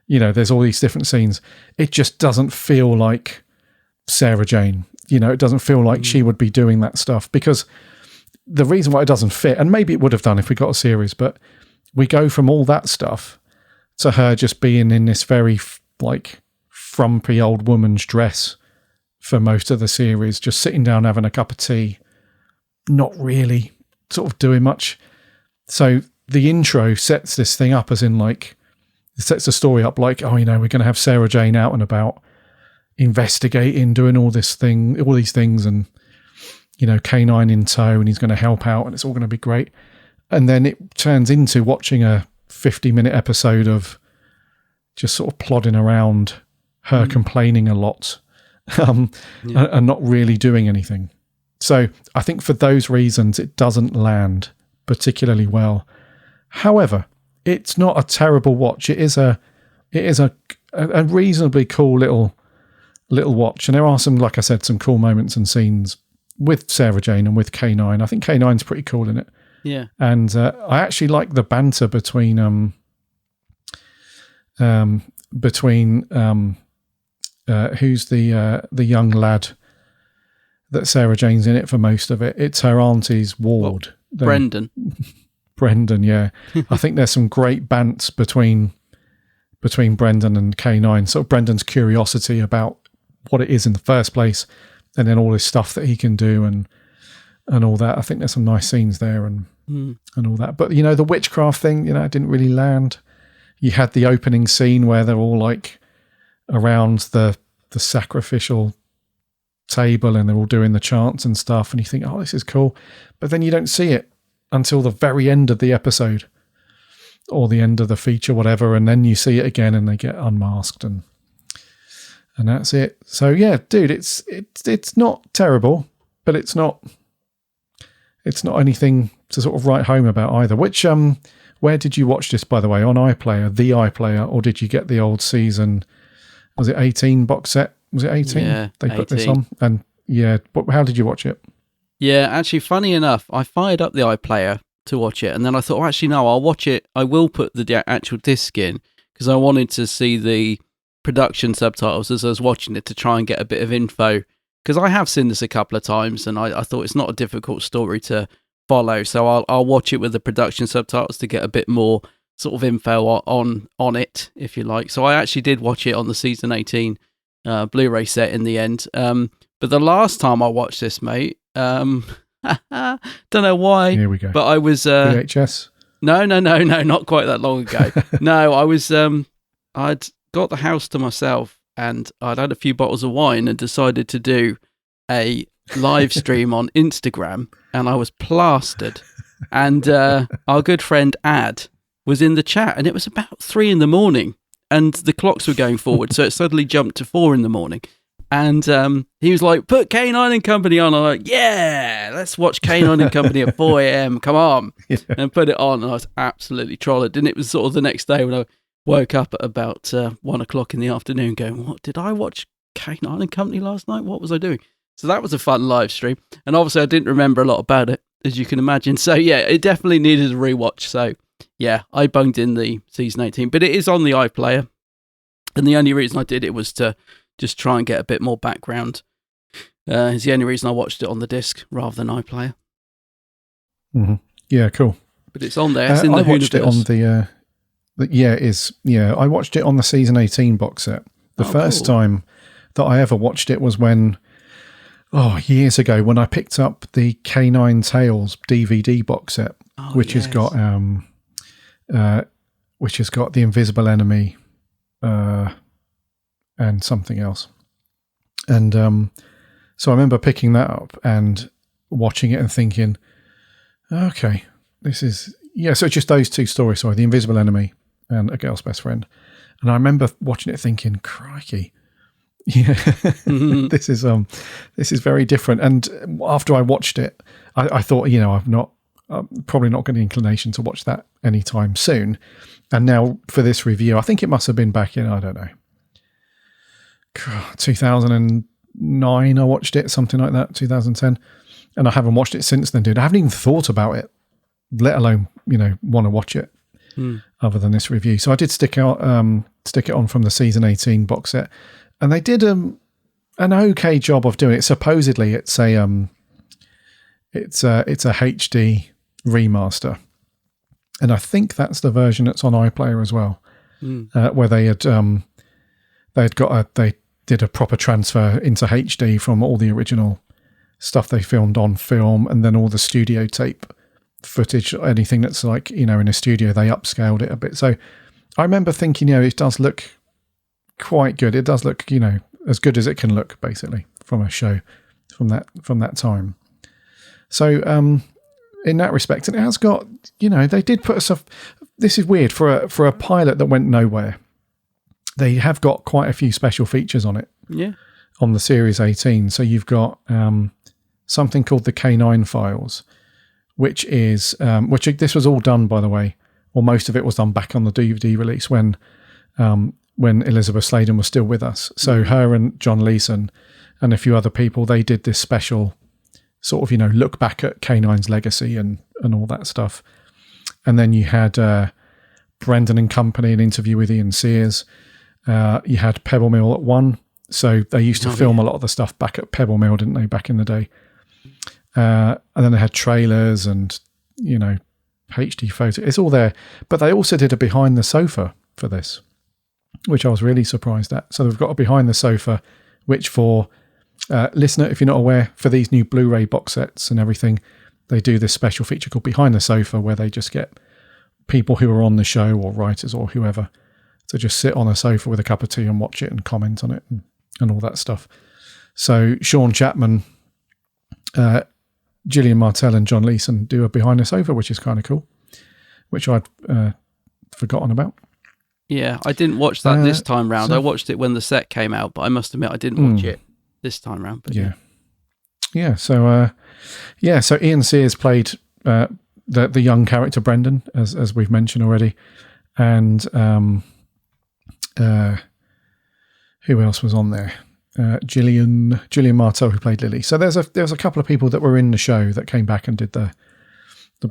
there's all these different scenes. It just doesn't feel like Sarah Jane. It doesn't feel like she would be doing that stuff, because the reason why it doesn't fit, and maybe it would have done if we got a series, but we go from all that stuff to her just being in this very frumpy old woman's dress for most of the series, just sitting down having a cup of tea, not really sort of doing much. So the intro sets this thing up as in it sets the story up like, we're going to have Sarah Jane out and about, investigating, doing all these things, and K9 in tow, and he's going to help out, and it's all going to be great. And then it turns into watching a 50-minute episode of just sort of plodding around, her complaining a lot, and not really doing anything. So I think for those reasons, it doesn't land particularly well. However, it's not a terrible watch. It is a reasonably cool little watch, and there are some, like I said, some cool moments and scenes with Sarah Jane and with K9. I think K9's pretty cool in it. Yeah, and I actually like the banter between who's the young lad that Sarah Jane's in it for most of it. It's her auntie's ward, Brendan. Brendan, yeah. I think there's some great bants between Brendan and K9. Sort of Brendan's curiosity about what it is in the first place, and then all this stuff that he can do and all that. I think there's some nice scenes there and all that. But, you know, the witchcraft thing, you know, it didn't really land. You had the opening scene where they're all like around the sacrificial table and they're all doing the chants and stuff, and you think, oh, this is cool. But then you don't see it until the very end of the episode or the end of the feature, whatever, and then you see it again and they get unmasked and that's it. So yeah, dude, it's not terrible, but it's not anything to sort of write home about either. Which where did you watch this, by the way? On iPlayer, the iPlayer, or did you get the old season? Was it 18 box set? Was it 18? Yeah, they put 18. this on, and yeah. But how did you watch it? Yeah, actually, funny enough, I fired up the iPlayer to watch it, and then I thought, actually, no, I'll watch it. I will put the actual disc in because I wanted to see the production subtitles as I was watching it to try and get a bit of info, because I have seen this a couple of times and I thought it's not a difficult story to follow, so I'll watch it with the production subtitles to get a bit more sort of info on it, if you like. So I actually did watch it on the season 18 Blu-ray set in the end, but the last time I watched this, mate, don't know why, here we go, but I was VHS. No, not quite that long ago. No, I was I'd got the house to myself and I'd had a few bottles of wine and decided to do a live stream on Instagram, and I was plastered. And our good friend Ad was in the chat, and it was about 3 a.m, and the clocks were going forward, so it suddenly jumped to 4 a.m. And he was like, "Put K9 and Company on." I'm like, "Yeah, let's watch K9 and Company at 4 a.m. Come on!" Yeah. And put it on, and I was absolutely trolled. And it was sort of the next day when I woke up at about 1 o'clock in the afternoon, going, "What did I watch K9 and Company last night? What was I doing?" So that was a fun live stream, and obviously I didn't remember a lot about it, as you can imagine. So yeah, it definitely needed a rewatch. So yeah, I bunged in the season 18, but it is on the iPlayer, and the only reason I did it was to just try and get a bit more background. Is the only reason I watched it on the disc rather than iPlayer. Mm-hmm. Yeah, cool. But it's on there. It's in the I watched it on Hooniverse. yeah, it is. Yeah, I watched it on the season 18 box set. The first time that I ever watched it was when, years ago, when I picked up the K9 Tales DVD box set, which has got The Invisible Enemy, and something else. And so I remember picking that up and watching it and thinking, okay, this is, so it's just those two stories, The Invisible Enemy and A Girl's Best Friend. And I remember watching it thinking, crikey, this is very different. And after I watched it, I thought, I'm probably not getting the inclination to watch that anytime soon. And now for this review, I think it must have been back in, I don't know, 2009 I watched it, something like that, 2010. And I haven't watched it since then, dude. I haven't even thought about it, let alone, want to watch it other than this review. So I did stick it on from the season 18 box set. And they did an okay job of doing it. Supposedly it's a HD remaster. And I think that's the version that's on iPlayer as well, where they did a proper transfer into HD from all the original stuff they filmed on film, and then all the studio tape footage, anything that's like, in a studio, they upscaled it a bit. So I remember thinking, it does look quite good. It does look, as good as it can look, basically, from a show from that time. So in that respect, and it has got, they did put this is weird for a pilot that went nowhere. They have got quite a few special features on it. Yeah. On the Series 18. So you've got something called the K9 files, which is this was all done, by the way, or most of it was done back on the DVD release when Elizabeth Sladen was still with us. So her and John Leeson and a few other people, they did this special sort of, look back at K9's legacy and all that stuff. And then you had Brendan and Company, an interview with Ian Sears. You had Pebble Mill at 1. So they used to film a lot of the stuff back at Pebble Mill, didn't they, back in the day? And then they had trailers and, HD photos. It's all there. But they also did a behind the sofa for this, which I was really surprised at. So they've got a behind the sofa, which for listener, if you're not aware, for these new Blu-ray box sets and everything, they do this special feature called Behind the Sofa, where they just get people who are on the show or writers or whoever to just sit on a sofa with a cup of tea and watch it and comment on it and all that stuff. So Sean Chapman, Gillian Martell and John Leeson do a Behind the Sofa, which is kind of cool, which I'd forgotten about. Yeah, I didn't watch that this time round. I watched it when the set came out, but I must admit I didn't watch it this time round. But yeah. So Ian Sears played the young character Brendan, as we've mentioned already, and who else was on there? Gillian Martell, who played Lily. So there's a couple of people that were in the show that came back and did the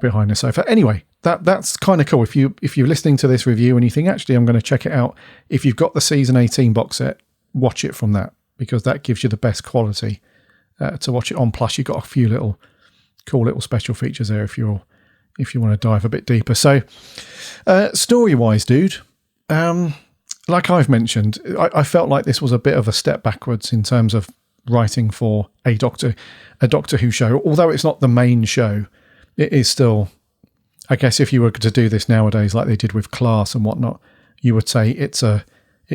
Behind the Sofa. Anyway, that's kind of cool. If you're listening to this review and you think, actually, I'm going to check it out, if you've got the season 18 box set, watch it from that, because that gives you the best quality to watch it on. Plus, you've got a few cool little special features there if you want to dive a bit deeper. So, story-wise, dude, like I've mentioned, I felt like this was a bit of a step backwards in terms of writing for a Doctor Who show. Although it's not the main show, it is still, I guess if you were to do this nowadays like they did with Class and whatnot, you would say it's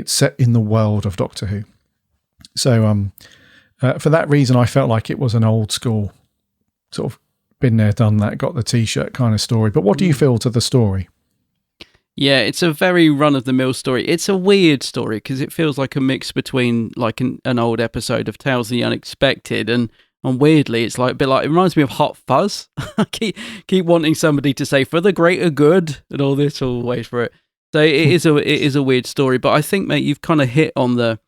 set in the world of Doctor Who. So for that reason, I felt like it was an old school sort of been there, done that, got the T-shirt kind of story. But what do you feel to the story? Yeah, it's a very run-of-the-mill story. It's a weird story because it feels like a mix between like an old episode of Tales of the Unexpected and weirdly, it's like a bit like, it reminds me of Hot Fuzz. I keep wanting somebody to say, for the greater good, and all this, all wait for it. So it is a weird story, but I think, mate, you've kind of hit on the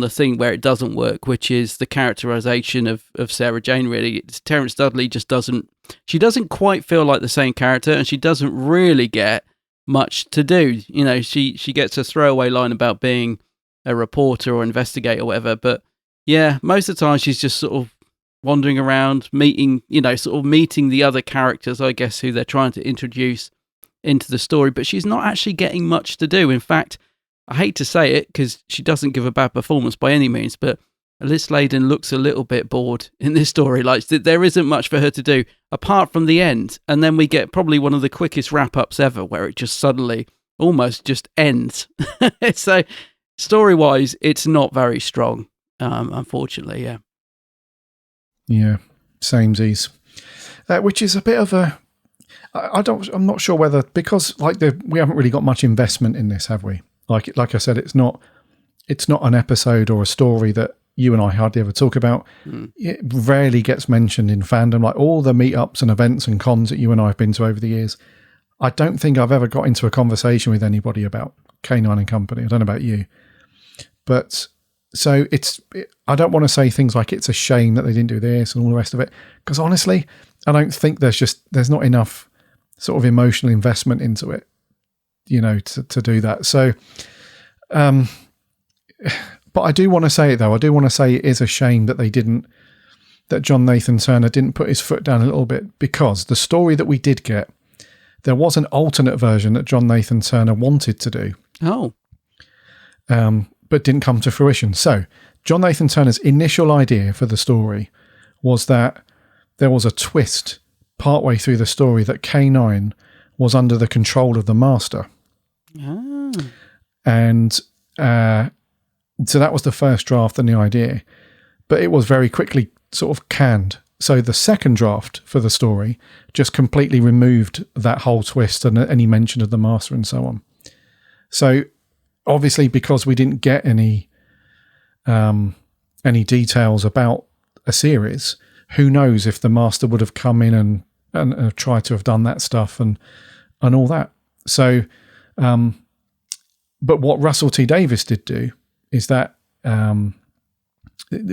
thing where it doesn't work, which is the characterization of Sarah Jane, really. Terence Dudley just doesn't quite feel like the same character, and she doesn't really get much to do. She gets a throwaway line about being a reporter or investigator or whatever, but yeah, most of the time she's just sort of wandering around, meeting the other characters, I guess, who they're trying to introduce into the story, but she's not actually getting much to do. In fact, I hate to say it because she doesn't give a bad performance by any means, but Liz Sladen looks a little bit bored in this story. Like, there isn't much for her to do apart from the end, and then we get probably one of the quickest wrap-ups ever where it just suddenly almost just ends. So story-wise, it's not very strong, unfortunately. Yeah, samesies. Which is a bit of a... I'm not sure whether, because we haven't really got much investment in this, have we? Like I said, it's not an episode or a story that you and I hardly ever talk about. It rarely gets mentioned in fandom. Like all the meetups and events and cons that you and I have been to over the years, I don't think I've ever got into a conversation with anybody about K9 and Company. I don't know about you, but so I don't want to say things like it's a shame that they didn't do this and all the rest of it, because honestly, I don't think there's not enough sort of emotional investment into it, to do that. So, but I do want to say it though. I do want to say it is a shame that that John Nathan Turner didn't put his foot down a little bit, because the story that we did get, there was an alternate version that John Nathan Turner wanted to do. Oh. But didn't come to fruition. So John Nathan Turner's initial idea for the story was that there was a twist partway through the story that K9 was under the control of the Master. Oh. And so that was the first draft and the idea. But it was very quickly sort of canned. So the second draft for the story just completely removed that whole twist and any mention of the Master and so on. So obviously, because we didn't get any details about a series, who knows if the Master would have come in and tried to have done that stuff and all that. So, but what Russell T Davies did do is that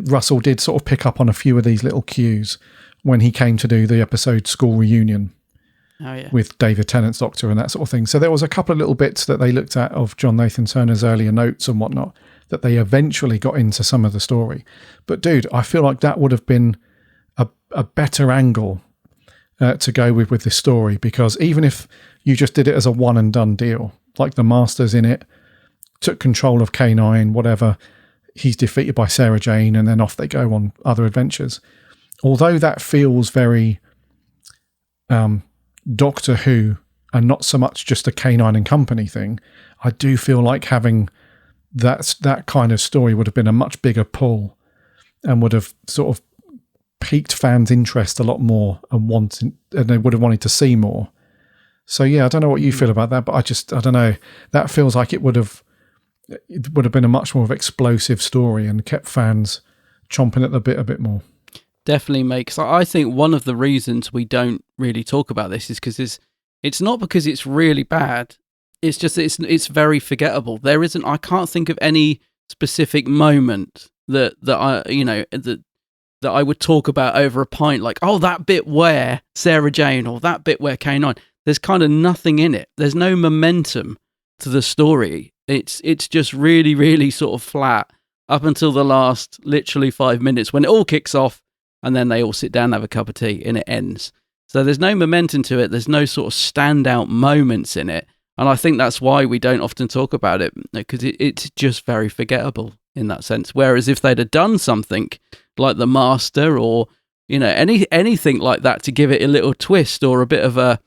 Russell did sort of pick up on a few of these little cues when he came to do the episode School Reunion with David Tennant's Doctor and that sort of thing. So there was a couple of little bits that they looked at of John Nathan Turner's earlier notes and whatnot that they eventually got into some of the story. But dude, I feel like that would have been a better angle to go with this story, because even if you just did it as a one and done deal, like the Master's in it, took control of K9, whatever, he's defeated by Sarah Jane, and then off they go on other adventures. Although that feels very Doctor Who and not so much just a K9 and Company thing, I do feel like having that kind of story would have been a much bigger pull and would have sort of piqued fans' interest a lot more and they would have wanted to see more. So yeah, I don't know what you feel about that, but I don't know. That feels like it would have been a much more explosive story and kept fans chomping at the bit a bit more. Definitely makes. I think one of the reasons we don't really talk about this is because it's not because it's really bad. It's just it's very forgettable. There isn't. I can't think of any specific moment that I would talk about over a pint. Like, oh, that bit where Sarah Jane or that bit where K9. There's kind of nothing in it. There's no momentum to the story. It's just really, really sort of flat up until the last literally 5 minutes when it all kicks off and then they all sit down and have a cup of tea and it ends. So there's no momentum to it. There's no sort of standout moments in it. And I think that's why we don't often talk about it, because it's just very forgettable in that sense. Whereas if they'd have done something like the Master or, anything like that to give it a little twist or a bit of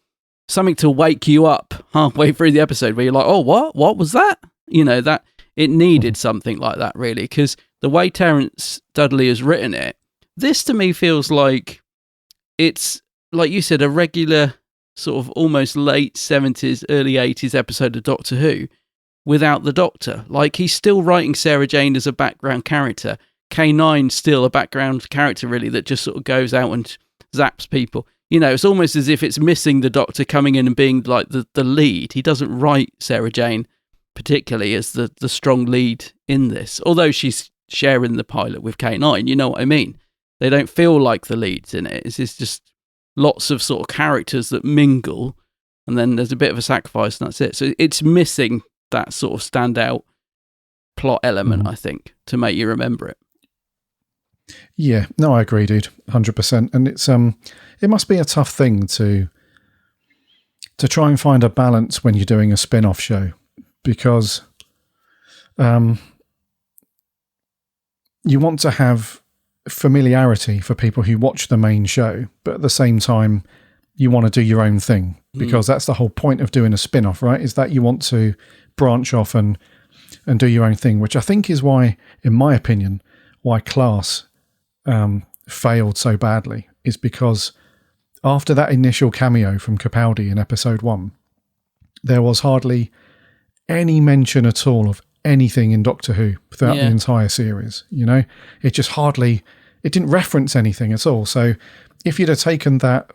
something to wake you up halfway through the episode where you're like, oh, what was that? That it needed something like that, really, because the way Terence Dudley has written it, this to me feels like it's, like you said, a regular sort of almost late 70s, early 80s episode of Doctor Who without the Doctor. Like, he's still writing Sarah Jane as a background character. K9's still a background character, really, that just sort of goes out and zaps people. It's almost as if it's missing the Doctor coming in and being like the lead. He doesn't write Sarah Jane particularly as the strong lead in this, although she's sharing the pilot with K9, you know what I mean? They don't feel like the leads in it. It's just lots of sort of characters that mingle, and then there's a bit of a sacrifice, and that's it. So it's missing that sort of standout plot element, I think, to make you remember it. Yeah, no, I agree, dude, 100%. And it's it must be a tough thing to try and find a balance when you're doing a spin-off show, because you want to have familiarity for people who watch the main show, but at the same time you want to do your own thing, because that's the whole point of doing a spin-off, right? Is that you want to branch off and do your own thing, which I think is why, in my opinion, why Class failed so badly, is because after that initial cameo from Capaldi in episode 1, there was hardly any mention at all of anything in Doctor Who throughout the entire series. It just it didn't reference anything at all. So if you'd have taken that,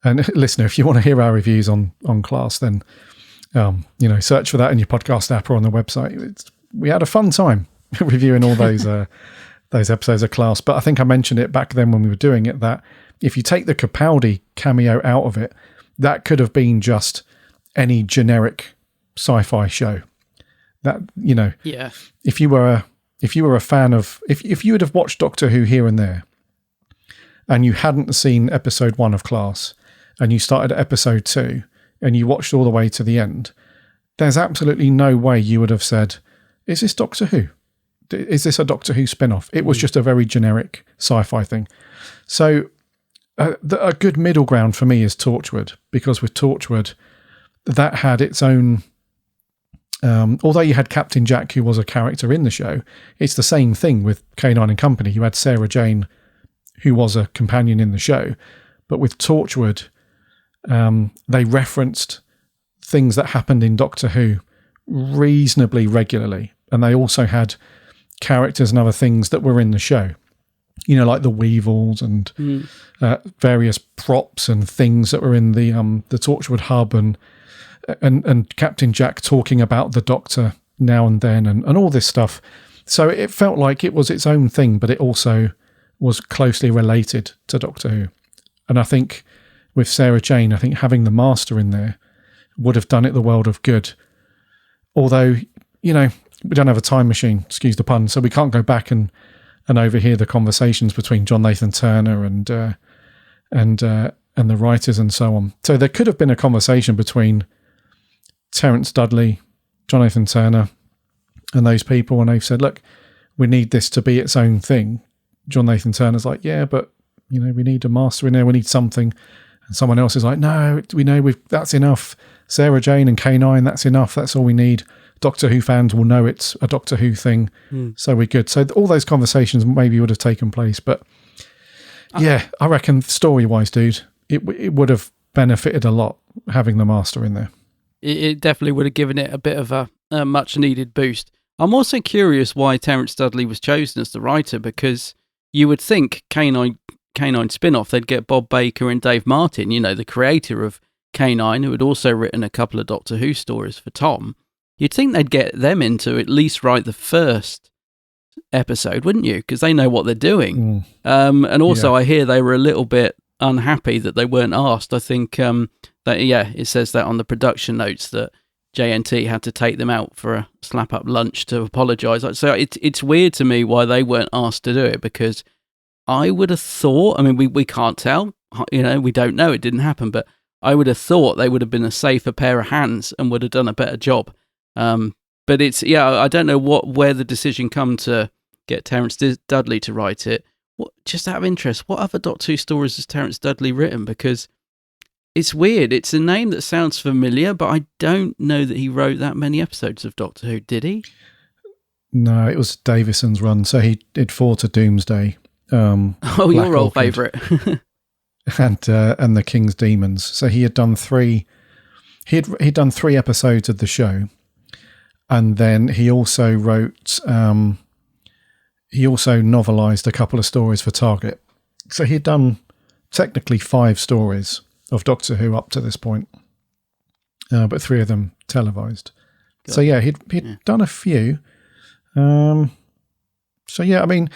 and listener, if you want to hear our reviews on Class, then search for that in your podcast app or on the website. We had a fun time reviewing all those episodes of Class. But I think I mentioned it back then when we were doing it, that if you take the Capaldi cameo out of it, that could have been just any generic sci-fi show. That, if you were a fan of, if you would have watched Doctor Who here and there, and you hadn't seen episode 1 of Class, and you started at episode 2, and you watched all the way to the end, there's absolutely no way you would have said, is this Doctor Who? Is this a Doctor Who spin-off? It was just a very generic sci-fi thing. So a good middle ground for me is Torchwood, because with Torchwood, that had its own... although you had Captain Jack, who was a character in the show, it's the same thing with K9 and Company. You had Sarah Jane, who was a companion in the show. But with Torchwood, they referenced things that happened in Doctor Who reasonably regularly. And they also had characters and other things that were in the show. You know, like the Weevils and various props and things that were in the Torchwood hub, and Captain Jack talking about the Doctor now and then, and all this stuff. So it felt like it was its own thing, but it also was closely related to Doctor Who. And I think with Sarah Jane, I think having the Master in there would have done it the world of good. Although, you know, we don't have a time machine, excuse the pun, so we can't go back and overhear the conversations between John Nathan Turner and the writers and so on. So there could have been a conversation between Terence Dudley, John Nathan Turner, and those people, and they've said, look, we need this to be its own thing. John Nathan Turner's like, yeah, but you know, we need a Master in there, we need something. And someone else is like, no, we know that's enough. Sarah Jane and K9, that's enough, that's all we need. Doctor Who fans will know it's a Doctor Who thing, so we're good. So all those conversations maybe would have taken place, but yeah, I reckon story-wise, dude, it would have benefited a lot having the Master in there. It definitely would have given it a bit of a much-needed boost. I'm also curious why Terence Dudley was chosen as the writer, because you would think K9 spin-off, they'd get Bob Baker and Dave Martin, you know, the creator of K9, who had also written a couple of Doctor Who stories for Tom. You'd think they'd get them in to at least write the first episode, wouldn't you? Because they know what they're doing. And also, I hear they were a little bit unhappy that they weren't asked. I think it says that on the production notes that JNT had to take them out for a slap-up lunch to apologise. So it's weird to me why they weren't asked to do it, because I would have thought, I mean, we can't tell, you know, we don't know, it didn't happen, but I would have thought they would have been a safer pair of hands and would have done a better job. But it's, I don't know where the decision come to get Terence Dudley to write it. Just out of interest, what other Doctor Who stories has Terence Dudley written? Because it's weird. It's a name that sounds familiar, but I don't know that he wrote that many episodes of Doctor Who, did he? No, it was Davison's run. So he did 4 to Doomsday. Your old favourite. and the King's Demons. So he had done 3. He'd done 3 episodes of the show. And then he also wrote, he also novelised a couple of stories for Target. So he'd done technically 5 stories of Doctor Who up to this point, but 3 of them televised. Good. So yeah, he'd done a few. So yeah, I mean,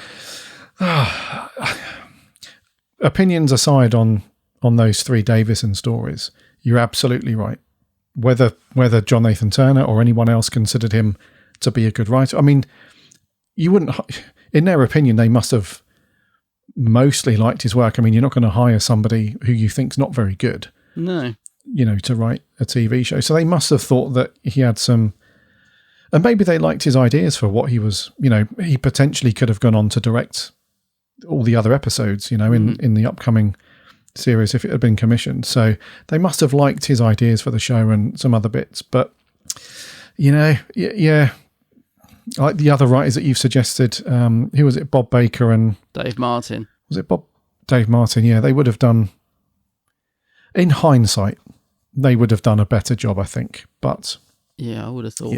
opinions aside on those 3 Davison stories, you're absolutely right. Whether John Nathan Turner or anyone else considered him to be a good writer. I mean, you wouldn't, in their opinion, they must have mostly liked his work. I mean, you're not going to hire somebody who you think's not very good. No. You know, to write a TV show. So they must have thought that he had some, and maybe they liked his ideas for what he was, you know, he potentially could have gone on to direct all the other episodes, you know, in the upcoming series if it had been commissioned. So they must have liked his ideas for the show and some other bits. But, you know, yeah, like the other writers that you've suggested, who was it? Bob Baker and Dave Martin. Was it Dave Martin? Yeah, they would have done, in hindsight, they would have done a better job, I think. But yeah, I would have thought.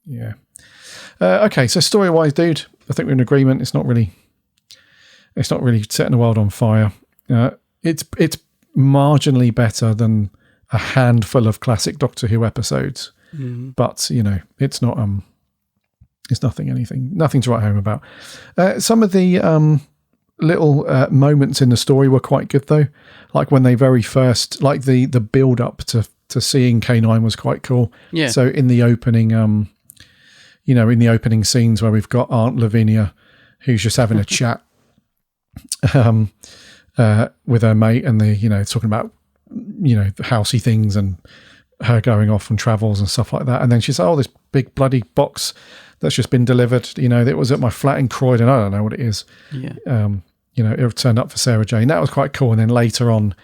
Yeah. Okay, so story-wise, dude, I think we're in agreement. It's not really setting the world on fire. It's marginally better than a handful of classic Doctor Who episodes, but you know, it's not. It's nothing to write home about. Some of the little moments in the story were quite good, though. Like when they very first, like the build up to seeing K9 was quite cool. Yeah. So in the opening, in the opening scenes where we've got Aunt Lavinia, who's just having a chat. With her mate, and talking about housey things and her going off on travels and stuff like that, and then she's like, "Oh, this big bloody box that's just been delivered. It was at my flat in Croydon. I don't know what it is. Yeah. It turned up for Sarah Jane. That was quite cool. And then later on,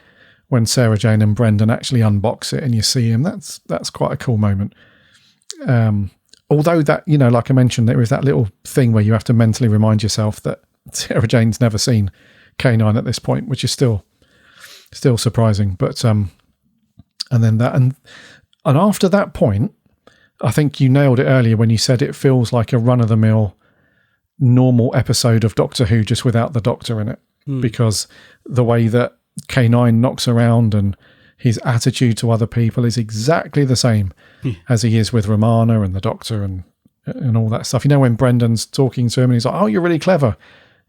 when Sarah Jane and Brendan actually unbox it and you see him, that's quite a cool moment. Although that, like I mentioned, there is that little thing where you have to mentally remind yourself that Sarah Jane's never seen K9 at this point, which is still surprising. But and then that and after that point, I think you nailed it earlier when you said it feels like a run-of-the-mill normal episode of Doctor Who, just without the Doctor in it, because the way that K9 knocks around and his attitude to other people is exactly the same as he is with Romana and the Doctor and all that stuff. You know, when Brendan's talking to him and he's like, "Oh, you're really clever."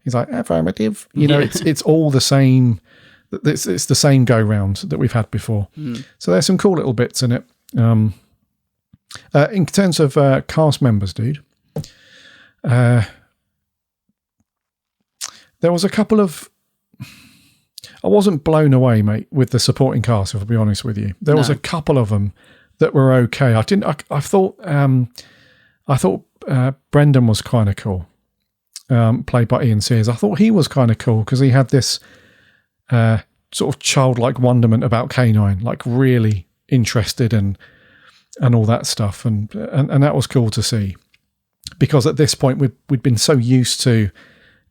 He's like, "Affirmative." You know, it's all the same. It's the same go round that we've had before. So there's some cool little bits in it. In terms of cast members, dude, there was a couple of. I wasn't blown away, mate, with the supporting cast. If I'll be honest with you, there was a couple of them that were okay. I thought Brendan was kind of cool, played by Ian Sears. I thought he was kind of cool because he had this sort of childlike wonderment about K9, like really interested and all that stuff, and that was cool to see, because at this point we'd been so used to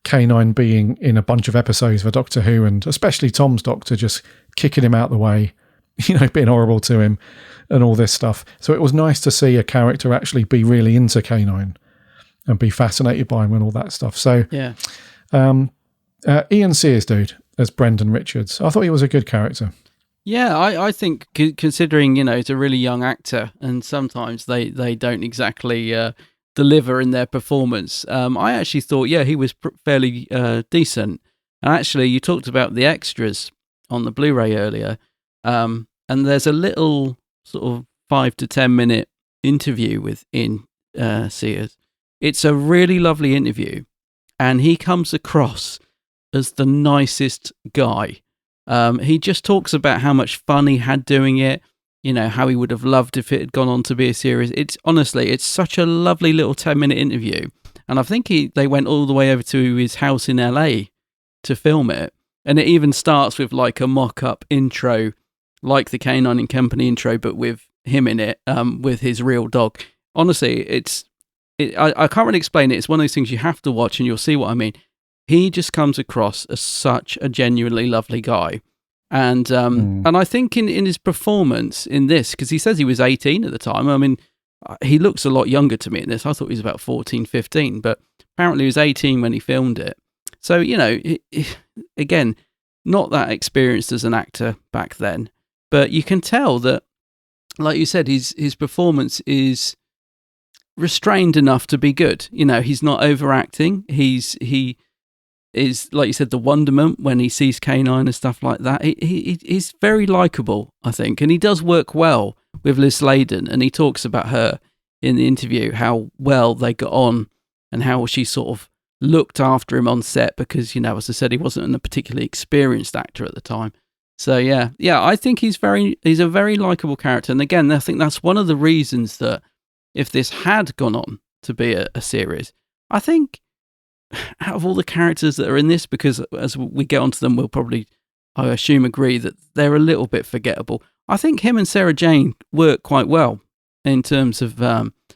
K9 being in a bunch of episodes for Doctor Who, and especially Tom's Doctor just kicking him out the way, you know, being horrible to him and all this stuff. So it was nice to see a character actually be really into K9 and be fascinated by him and all that stuff. So Yeah. Ian Sears, dude, as Brendan Richards, I thought he was a good character. Yeah, I think considering, you know, he's a really young actor and sometimes they don't exactly deliver in their performance. I actually thought, he was fairly decent. And actually, you talked about the extras on the Blu-ray earlier, and there's a little sort of 5 to 10 minute interview with Ian Sears. It's a really lovely interview, and he comes across as the nicest guy. He just talks about how much fun he had doing it, you know, how he would have loved if it had gone on to be a series. It's such a lovely little 10-minute interview. And I think they went all the way over to his house in LA to film it. And it even starts with like a mock-up intro, like the K9 and Company intro, but with him in it, with his real dog. Honestly, I can't really explain it. It's one of those things you have to watch and you'll see what I mean. He just comes across as such a genuinely lovely guy. And I think in his performance in this, because he says he was 18 at the time, I mean, he looks a lot younger to me in this. I thought he was about 14, 15, but apparently he was 18 when he filmed it. So, you know, again, not that experienced as an actor back then, but you can tell that, like you said, his performance is restrained enough to be good. You know, he's not overacting. He is, like you said, the wonderment when he sees K9 and stuff like that. He's very likeable, I think, and he does work well with Liz Sladen, and he talks about her in the interview, how well they got on and how she sort of looked after him on set because, you know, as I said, he wasn't a particularly experienced actor at the time. So, yeah, I think he's a very likeable character. And again, I think that's one of the reasons that if this had gone on to be a series, I think out of all the characters that are in this, because as we get onto them, we'll probably, I assume, agree that they're a little bit forgettable. I think him and Sarah Jane work quite well in terms of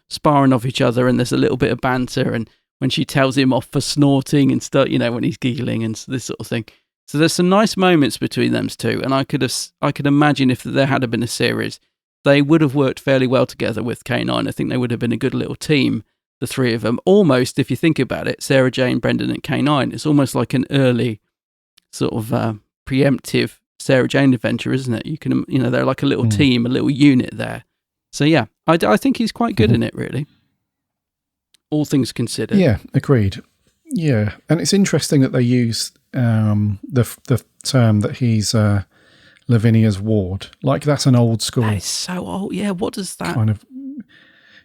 sparring off each other, and there's a little bit of banter, and when she tells him off for snorting and stuff, you know, when he's giggling and this sort of thing. So there's some nice moments between them two, and I could imagine if there had been a series, they would have worked fairly well together with K9. I think they would have been a good little team, the three of them. Almost, if you think about it, Sarah Jane, Brendan and K9, it's almost like an early sort of preemptive Sarah Jane adventure, isn't it? You can, you know, they're like a little team, a little unit there. So yeah, I think he's quite good in it, really. All things considered. Yeah, agreed. Yeah, and it's interesting that they use the term that he's Lavinia's ward. Like, that's an old school. That is so old. Yeah, what does that kind of?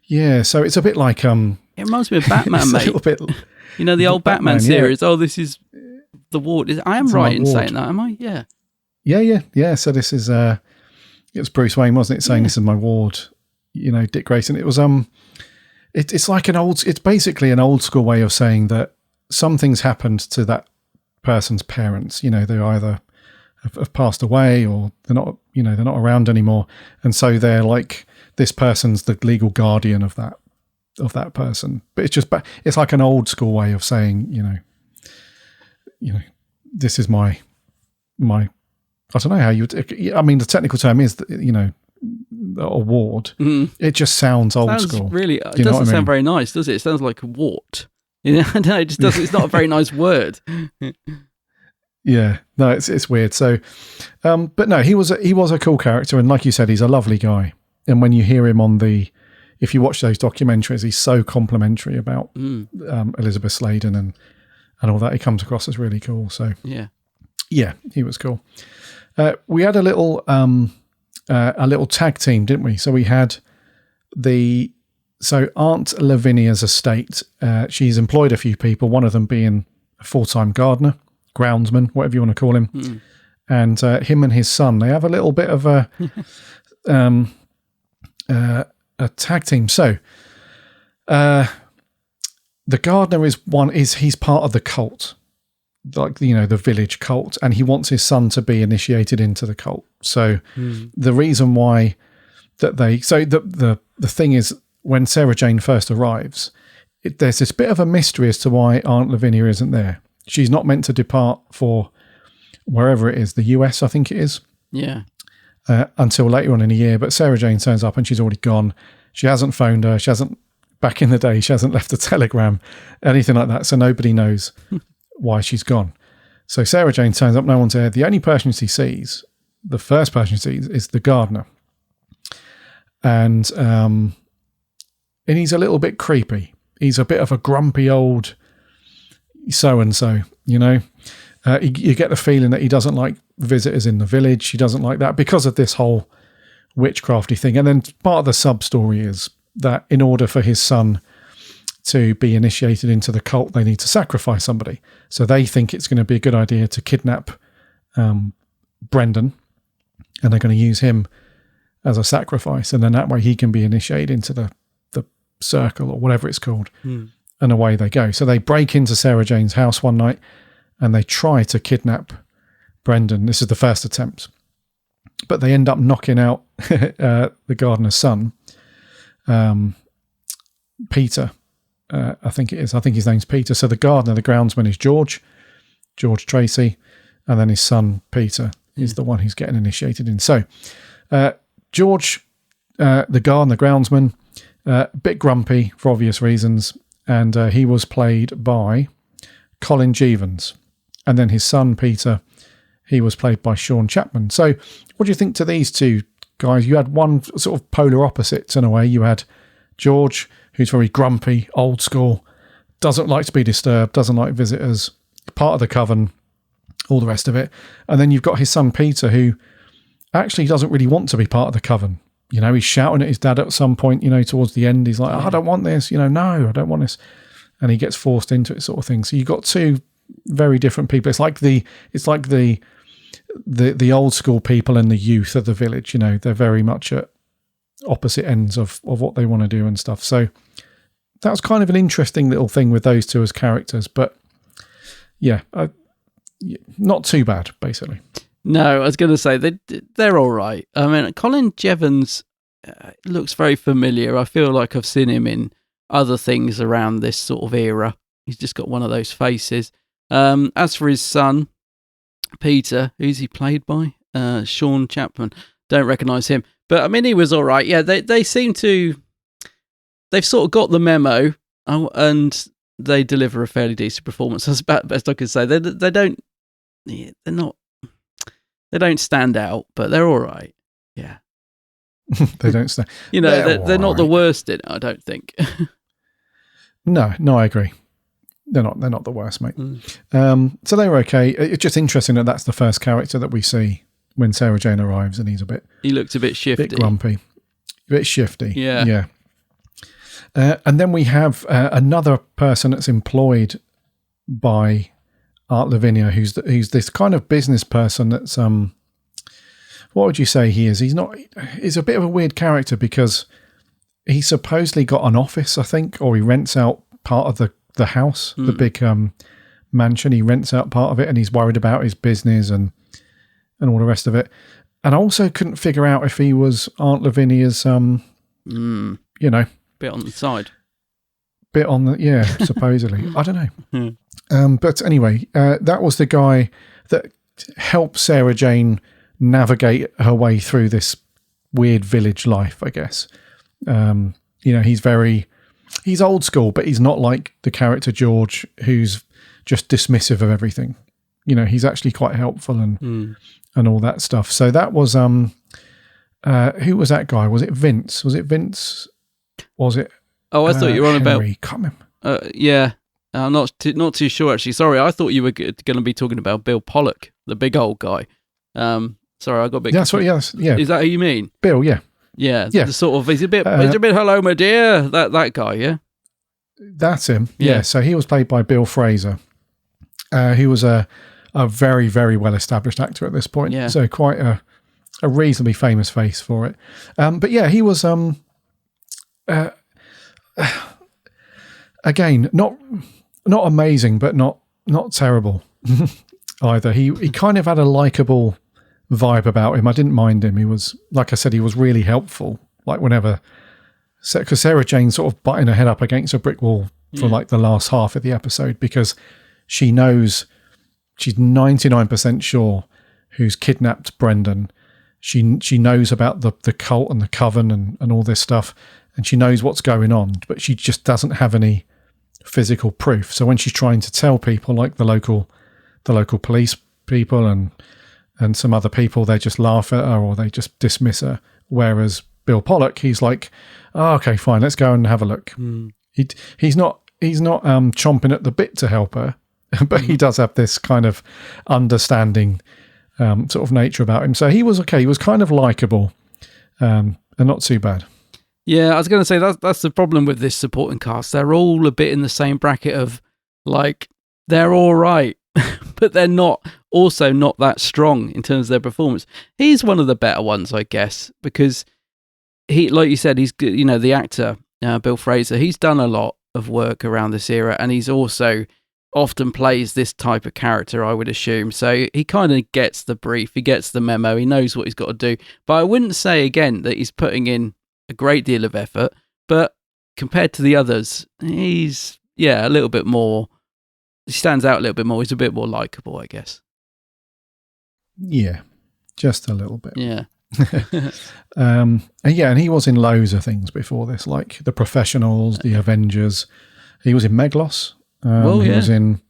Yeah, so it's a bit like it reminds me of Batman, mate. A little bit, you know, the old Batman series. Yeah. Oh, this is the ward. I am right in saying that, am I? Yeah. Yeah. So this is it was Bruce Wayne, wasn't it? Saying this is my ward. You know, Dick Grayson. It was it's like it's basically an old school way of saying that something's happened to that person's parents. You know, they either have passed away or they're not around anymore, and so they're like, this person's the legal guardian of that person. But it's like an old school way of saying, you know, this is my. I don't know how you would. I mean, the technical term is, the award. It just sounds old school. Really, it doesn't sound very nice, does it? It sounds like a wart. No, it just doesn't. It's not a very nice word. Yeah, no, it's weird. So, but no, he was a cool character, and like you said, he's a lovely guy. And when you hear him if you watch those documentaries, he's so complimentary about Elizabeth Sladen and all that. He comes across as really cool. So yeah, he was cool. We had a little tag team, didn't we? So we had Aunt Lavinia's estate. She's employed a few people, one of them being a full-time gardener, groundsman, whatever you want to call him. And him and his son, they have a little bit of a tag team. So the gardener he's part of the cult, like, the village cult, and he wants his son to be initiated into the cult. So the reason why the thing is, when Sarah Jane first arrives, there's this bit of a mystery as to why Aunt Lavinia isn't there. She's not meant to depart for wherever it is, the US, I think it is. Yeah. Until later on in the year, but Sarah Jane turns up and she's already gone. She hasn't phoned her. Back in the day, she hasn't left a telegram, anything like that. So nobody knows why she's gone. So Sarah Jane turns up, no one's there. The only person she sees, the first person she sees, is the gardener. And he's a little bit creepy. He's a bit of a grumpy old so-and-so, you get the feeling that he doesn't like visitors in the village. He doesn't like that because of this whole witchcrafty thing. And then part of the sub-story is that in order for his son to be initiated into the cult, they need to sacrifice somebody. So they think it's going to be a good idea to kidnap Brendan, and they're going to use him as a sacrifice. And then that way he can be initiated into the circle or whatever it's called. And away they go. So they break into Sarah Jane's house one night and they try to kidnap Brendan. This is the first attempt. But they end up knocking out the gardener's son, Peter. I think it is. I think his name's Peter. So the gardener, the groundsman, is George Tracy, and then his son, Peter, is the one who's getting initiated in. So George, the gardener, groundsman, a bit grumpy for obvious reasons, and he was played by Colin Jeavons. And then his son, Peter, he was played by Sean Chapman. So what do you think to these two guys? You had one sort of polar opposites in a way. You had George, who's very grumpy, old school, doesn't like to be disturbed, doesn't like visitors, part of the coven, all the rest of it. And then you've got his son, Peter, who actually doesn't really want to be part of the coven. He's shouting at his dad at some point, towards the end. He's like, I don't want this, no, I don't want this. And he gets forced into it, sort of thing. So you've got two very different people. It's like the old school people and the youth of the village. They're very much at opposite ends of what they want to do and stuff. So that was kind of an interesting little thing with those two as characters. But yeah, not too bad, basically. No, I was going to say they're all right. I mean, Colin Jeavons looks very familiar. I feel like I've seen him in other things around this sort of era. He's just got one of those faces. As for his son, Peter, who's he played by? Sean Chapman. Don't recognise him. But, I mean, he was all right. Yeah, they seem to... They've sort of got the memo, and they deliver a fairly decent performance. That's about the best I can say. They don't... Yeah, they're not... They don't stand out, but they're all right. Yeah. They don't stand... they're not the worst in it, I don't think. No, I agree. They're not the worst, mate. So they were okay. It's just interesting that that's the first character that we see when Sarah Jane arrives, and he looks a bit shifty. Bit grumpy. A bit shifty. Yeah. And then we have another person that's employed by Aunt Lavinia, who's this kind of business person that's what would you say he is? He's a bit of a weird character because he supposedly got an office, I think, or he rents out part of the house, the big mansion. He rents out part of it, and he's worried about his business and all the rest of it. And I also couldn't figure out if he was Aunt Lavinia's, bit on the side. bit on the supposedly. I don't know. But anyway, that was the guy that helped Sarah Jane navigate her way through this weird village life, I guess. He's old school, but he's not like the character George, who's just dismissive of everything. He's actually quite helpful and all that stuff. So that was who was that guy? Was it Vince? Was it Vince? Was it? Oh, I thought you were on Henry? about. Can't remember. Yeah, I'm not too sure actually. Sorry, I thought you were going to be talking about Bill Pollock, the big old guy. Sorry, I got a bit. That's what. Yeah. Is that who you mean? Bill. Yeah. Yeah. The sort of. He's a bit. Hello, my dear. That guy. Yeah. That's him. Yeah. So he was played by Bill Fraser. He was a very, very well established actor at this point. Yeah. So quite a reasonably famous face for it. But yeah, he was again not amazing, but not terrible either. He kind of had a likable vibe about him. I didn't mind him. He was, like I said, he was really helpful. Like whenever, because Sarah Jane sort of butting her head up against a brick wall for like the last half of the episode, because she knows, she's 99% sure who's kidnapped Brendan. She knows about the cult and the coven and all this stuff, and she knows what's going on, but she just doesn't have any physical proof. So when she's trying to tell people, like the local police people and some other people, they just laugh at her or they just dismiss her. Whereas Bill Pollock, he's like, oh, okay, fine, let's go and have a look. He's not chomping at the bit to help her, but he does have this kind of understanding sort of nature about him. So he was okay. He was kind of likable and not too bad. Yeah, I was going to say that's the problem with this supporting cast. They're all a bit in the same bracket of like, they're all right, but they're not that strong in terms of their performance. He's one of the better ones, I guess, because he, like you said, he's good. The actor, Bill Fraser, he's done a lot of work around this era, and he's also often plays this type of character, I would assume. So he kind of gets the brief, he gets the memo, he knows what he's got to do. But I wouldn't say, again, that he's putting in a great deal of effort, but compared to the others, he's, a little bit more, he stands out a little bit more. He's a bit more likable, I guess. Yeah, just a little bit. Yeah. And he was in loads of things before this, like The Professionals, The Avengers. He was in Meglos. He was in,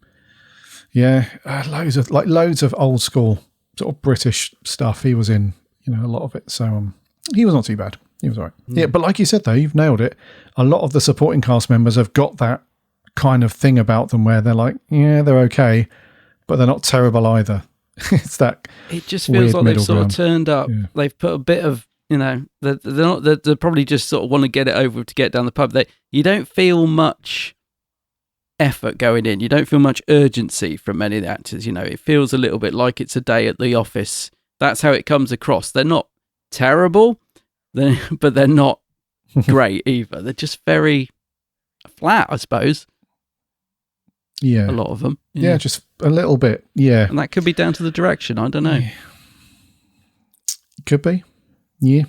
loads of old school sort of British stuff. He was in, a lot of it. So he was not too bad. He was all right. Yeah, but like you said, though, you've nailed it. A lot of the supporting cast members have got that kind of thing about them where they're like, they're okay, but they're not terrible either. It's that. It just feels like they've sort of turned up. Yeah. They've put a bit of, they're probably just sort of want to get it over to get down the pub. You don't feel much effort going in. You don't feel much urgency from many of the actors. It feels a little bit like it's a day at the office. That's how it comes across. They're not terrible, but they're not great either. They're just very flat, I suppose. Yeah. A lot of them. Yeah, just a little bit. Yeah. And that could be down to the direction. I don't know. Yeah. Could be. Yeah.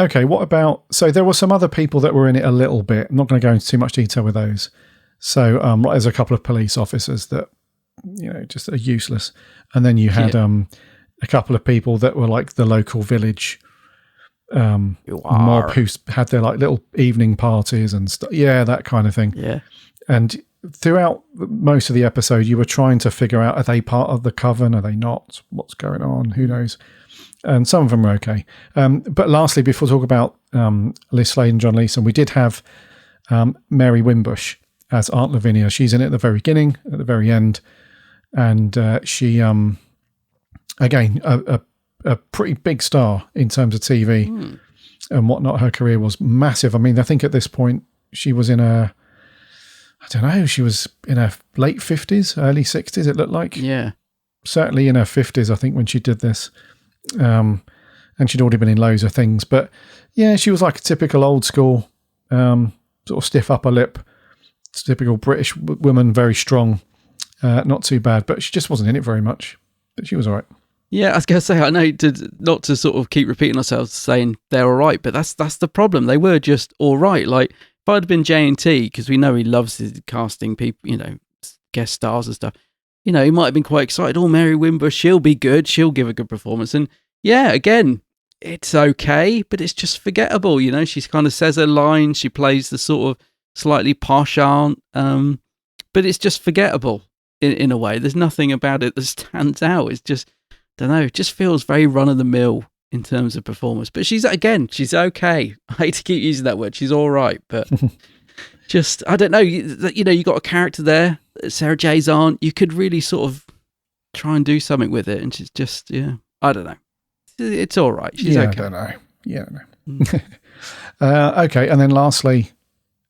Okay, what about... So there were some other people that were in it a little bit. I'm not going to go into too much detail with those. So there's a couple of police officers that, just are useless. And then you had a couple of people that were like the local village mob who had their like little evening parties and stuff. Yeah, that kind of thing. Yeah. And throughout most of the episode, you were trying to figure out, are they part of the coven? Are they not? What's going on? Who knows? And some of them were okay. But lastly, before we talk about Liz Slade and John Leeson, we did have Mary Wimbush as Aunt Lavinia. She's in it at the very beginning, at the very end. And she, again, a pretty big star in terms of TV and whatnot. Her career was massive. I mean, I think at this point she was in she was in her late 50s, early 60s, it looked like. Yeah. Certainly in her 50s, I think, when she did this. And she'd already been in loads of things. But yeah, she was like a typical old school, sort of stiff upper lip, typical British woman, very strong. Not too bad, but she just wasn't in it very much. But she was all right. Yeah, I was going to say, I know not to sort of keep repeating ourselves saying they're all right, but that's the problem. They were just all right. Like, if I'd been J&T, because we know he loves his casting people, guest stars and stuff, he might have been quite excited. Oh, Mary Wimbush, she'll be good. She'll give a good performance. And yeah, again, it's okay, but it's just forgettable. She kind of says her line. She plays the sort of slightly posh aunt, but it's just forgettable in a way. There's nothing about it that stands out. It's just, don't know, it just feels very run of the mill in terms of performance. But she's okay. I hate to keep using that word. She's all right, but just, I don't know. You got a character there, Sarah J's aunt. You could really sort of try and do something with it, and she's just, I don't know. It's all right. She's okay. I don't know. Yeah, I don't know. Okay, and then lastly,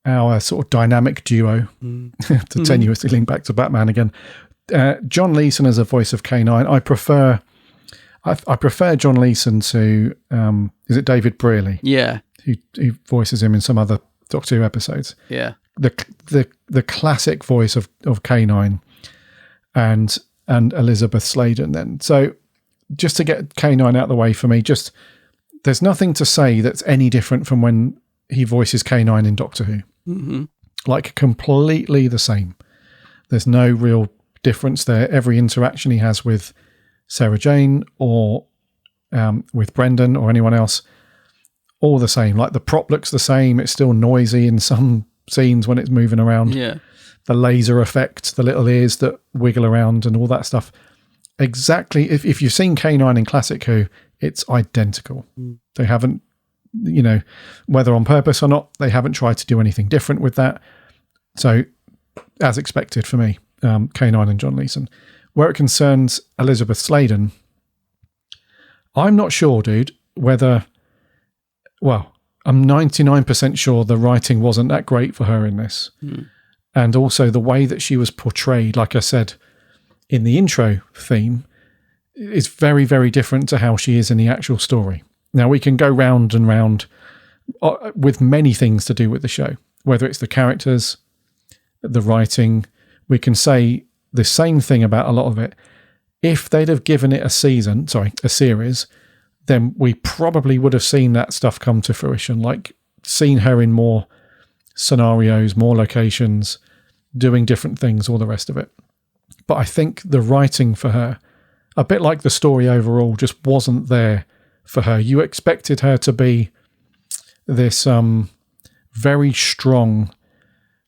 our sort of dynamic duo to tenuously link back to Batman again. John Leeson as a voice of K9. I prefer John Leeson to is it David Brearley? Yeah, who voices him in some other Doctor Who episodes. Yeah, the classic voice of K9 and Elizabeth Sladen. Then so just to get K9 out of the way for me, just there's nothing to say that's any different from when he voices K9 in Doctor Who. Mm-hmm. Like completely the same. There's no real difference there. Every interaction he has with Sarah Jane or with Brendan or anyone else, all the same. Like the prop looks the same. It's still noisy in some scenes when it's moving around. Yeah. The laser effect, the little ears that wiggle around and all that stuff. Exactly. If you've seen K9 in Classic Who, it's identical. They haven't, whether on purpose or not, they haven't tried to do anything different with that. So, as expected for me, K9 and John Leeson. Where it concerns Elizabeth Sladen, I'm not sure, dude, whether... Well, I'm 99% sure the writing wasn't that great for her in this. And also the way that she was portrayed, like I said, in the intro theme, is very, very different to how she is in the actual story. Now, we can go round and round with many things to do with the show, whether it's the characters, the writing. We can say the same thing about a lot of it. If they'd have given it a series, then we probably would have seen that stuff come to fruition, like seen her in more scenarios, more locations, doing different things, all the rest of it. But I think the writing for her, a bit like the story overall, just wasn't there for her. You expected her to be this very strong,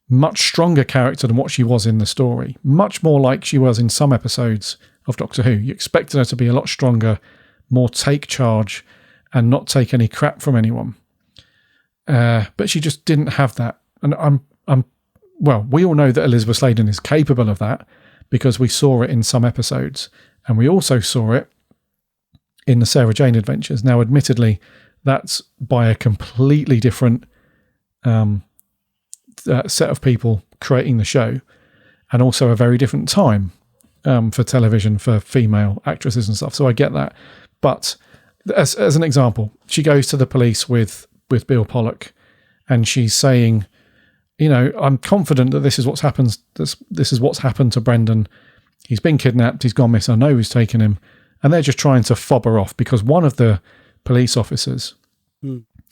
much stronger character than what she was in the story. Much more like she was in some episodes of Doctor Who. You expected her to be a lot stronger, more take charge, and not take any crap from anyone. But she just didn't have that. And we all know that Elizabeth Sladen is capable of that because we saw it in some episodes. And we also saw it in the Sarah Jane Adventures. Now, admittedly, that's by a completely different set of people creating the show, and also a very different time for television for female actresses and stuff. So I get that. But as an example, she goes to the police with Bill Pollock, and she's saying, I'm confident that this is what's happened. This is what's happened to Brendan. He's been kidnapped. He's gone missing. I know who's taken him. And they're just trying to fob her off because one of the police officers,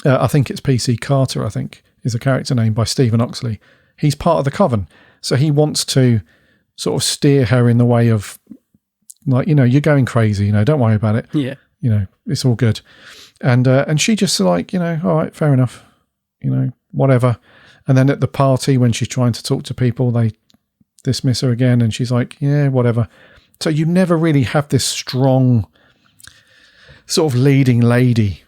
I think it's PC Carter, I think is a character name by Stephen Oxley. He's part of the Coven. So he wants to sort of steer her in the way of, like, you're going crazy, don't worry about it. Yeah. It's all good. And she just like, all right, fair enough, whatever. And then at the party, when she's trying to talk to people, they dismiss her again, and she's like, yeah, whatever. So you never really have this strong sort of leading lady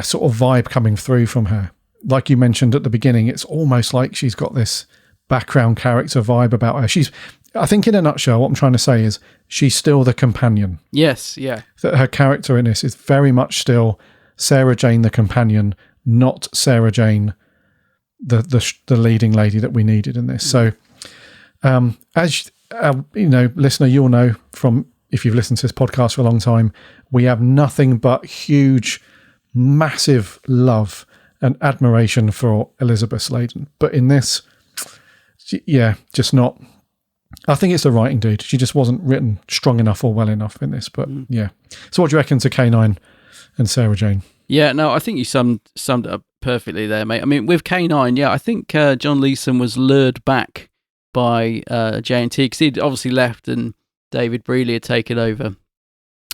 sort of vibe coming through from her. Like you mentioned at the beginning, it's almost like she's got this background character vibe about her. I think in a nutshell, what I'm trying to say is she's still the companion. Yes, yeah. That her character in this is very much still Sarah Jane the companion, not Sarah Jane the leading lady that we needed in this. So as listener, you'll know from, if you've listened to this podcast for a long time, we have nothing but huge, massive love and admiration for Elizabeth Sladen. But in this, just not. I think it's the writing, dude. She just wasn't written strong enough or well enough in this. But yeah. So what do you reckon to K9 and Sarah Jane? Yeah, no, I think you summed it up perfectly there, mate. I mean, with K9, yeah, I think John Leeson was lured back by J&T because he'd obviously left and David Brealey had taken over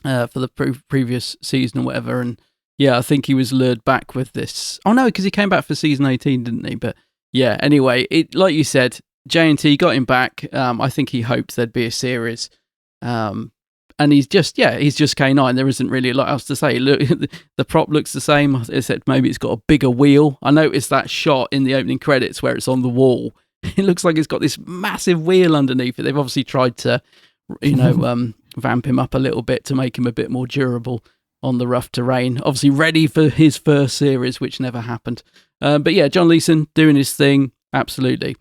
for the previous season or whatever. And yeah, I think he was lured back with this. Oh no, because he came back for season 18, didn't he? But yeah, anyway, like you said, J&T got him back. I think he hoped there'd be a series. And he's just K9. There isn't really a lot else to say. Look, the prop looks the same, except maybe it's got a bigger wheel. I noticed that shot in the opening credits where it's on the wall. It looks like it's got this massive wheel underneath it. They've obviously tried to, vamp him up a little bit to make him a bit more durable on the rough terrain. Obviously ready for his first series, which never happened. But yeah, John Leeson doing his thing. Absolutely.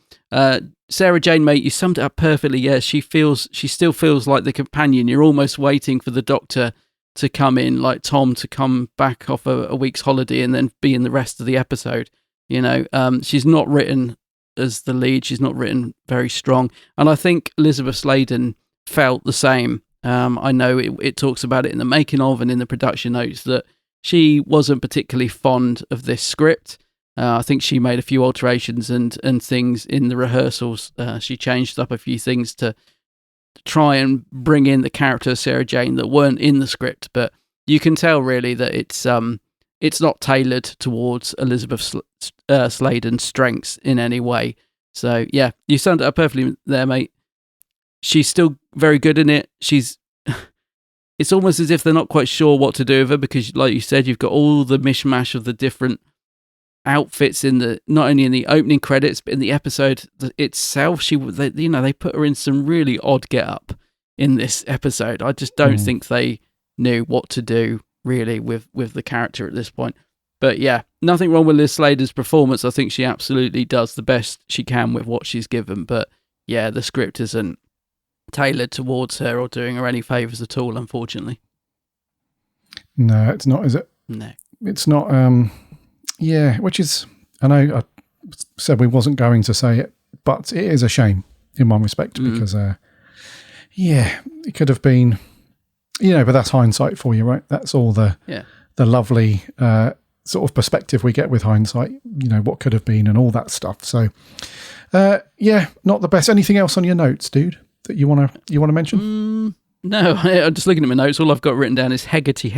Sarah Jane, mate, you summed it up perfectly. Yeah, she still feels like the companion. You're almost waiting for the Doctor to come in, like Tom to come back off a week's holiday and then be in the rest of the episode. She's not written as the lead. She's not written very strong. And I think Elizabeth Sladen felt the same. I know it talks about it in the making of and in the production notes that she wasn't particularly fond of this script. I think she made a few alterations and things in the rehearsals. She changed up a few things to try and bring in the character of Sarah Jane that weren't in the script. But you can tell really that it's not tailored towards Elizabeth Sladen's strengths in any way. So yeah, you summed it up perfectly there, mate. She's still very good in it. It's almost as if they're not quite sure what to do with her because, like you said, you've got all the mishmash of the different outfits not only in the opening credits but in the episode itself. They put her in some really odd get-up in this episode. I just don't think they knew what to do really with the character at this point. But yeah, nothing wrong with Liz Sladen's performance. I think she absolutely does the best she can with what she's given. But yeah, the script isn't tailored towards her or doing her any favours at all, unfortunately. No, it's not, is it? No. It's not. Yeah, which is, I know I said we wasn't going to say it, but it is a shame in one respect because, it could have been, but that's hindsight for you, right? That's all the lovely sort of perspective we get with hindsight, what could have been and all that stuff. So, not the best. Anything else on your notes, dude, that you want to mention? No, I'm just looking at my notes. All I've got written down is Hegarty,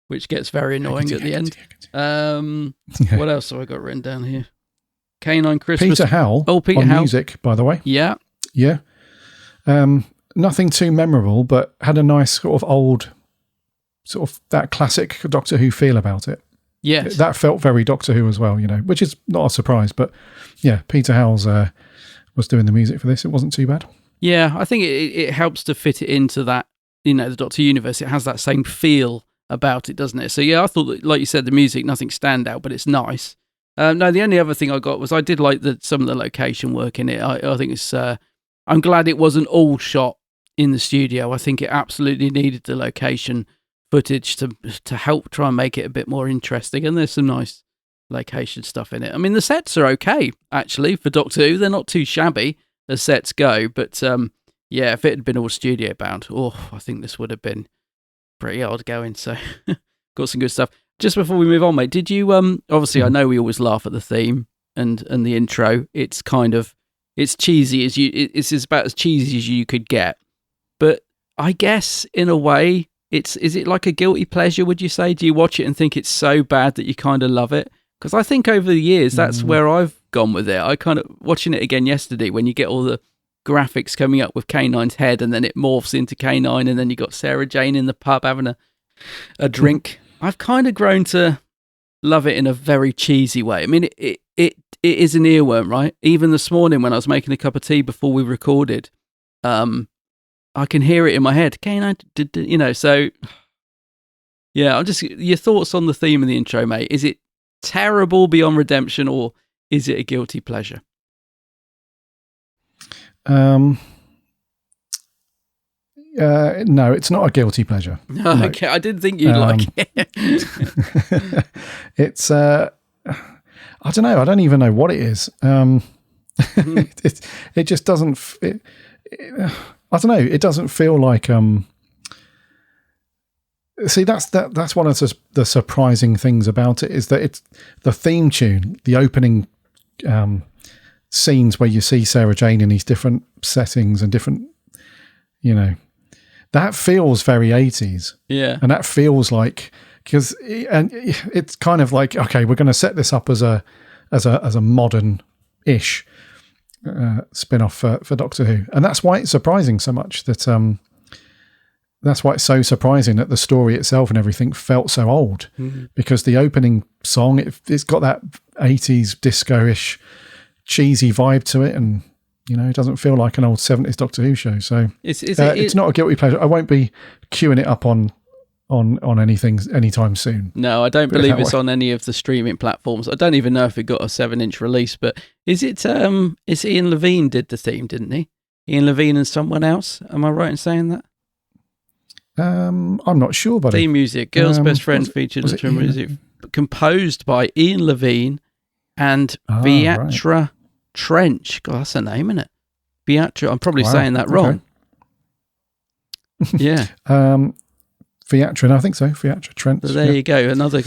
which gets very annoying at the end. What else have I got written down here? K9 Christmas. Peter Howell. Oh, Peter on Howell. Music, by the way. Yeah. Yeah. Nothing too memorable, but had a nice sort of old, sort of that classic Doctor Who feel about it. Yes. That felt very Doctor Who as well, which is not a surprise. But yeah, Peter Howell's was doing the music for this. It wasn't too bad. Yeah, I think it helps to fit it into that, the Doctor universe. It has that same feel about it, doesn't it? So yeah, I thought that, like you said, the music, nothing stand out, but it's nice. No, the only other thing I got was I did like some of the location work in it. I think it's I'm glad it wasn't all shot in the studio. I think it absolutely needed the location footage to help try and make it a bit more interesting, and there's some nice location stuff in it. I mean, the sets are okay actually for Doctor Who. They're not too shabby as sets go, but if it had been all studio bound, I think this would have been pretty hard going. So got some good stuff. Just before we move on, mate, did you obviously I know we always laugh at the theme and the intro. It's kind of cheesy it's about as cheesy as you could get, but I guess in a way is it like a guilty pleasure, would you say? Do you watch it and think it's so bad that you kind of love it? Because I think over the years that's where I've gone with it. I kind of watching it again yesterday when you get all the graphics coming up with K9's head and then it morphs into K9 and then you got Sarah Jane in the pub having a drink. I've kind of grown to love it in a very cheesy way. I mean, it is an earworm, right? Even this morning when I was making a cup of tea before we recorded, I can hear it in my head. K9, so yeah, I'm just, your thoughts on the theme of the intro, mate. Is it terrible beyond redemption or is it a guilty pleasure? No, it's not a guilty pleasure. No. Okay, I didn't think you'd like it. It's I don't know. I don't even know what it is. It just doesn't. I don't know. It doesn't feel like See, that's one of the surprising things about it, is that it's the theme tune, the opening scenes where you see Sarah Jane in these different settings and different, that feels very 80s. Yeah. And that feels like, and it's kind of like, okay, we're going to set this up as a modern-ish spin-off for Doctor Who. And that's why it's surprising so much that's why it's so surprising that the story itself and everything felt so old, because the opening song, it's got that 80s disco-ish cheesy vibe to it, and it doesn't feel like an old 70s Doctor Who show. So it's not a guilty pleasure. I won't be queuing it up on anything anytime soon. No, I don't believe it's on any of the streaming platforms. I don't even know if it got a 7-inch release, but is it it's Ian Levine did the theme, didn't he? Ian Levine and someone else. Am I right in saying that? I'm not sure, buddy. Theme music, Girl's Best Friend featured music composed by Ian Levine and Beatra Trench. God, that's a name, isn't it? Beatra. I'm probably saying that wrong. Yeah. Beatra, I think so. Beatra Trench. So there you go. Another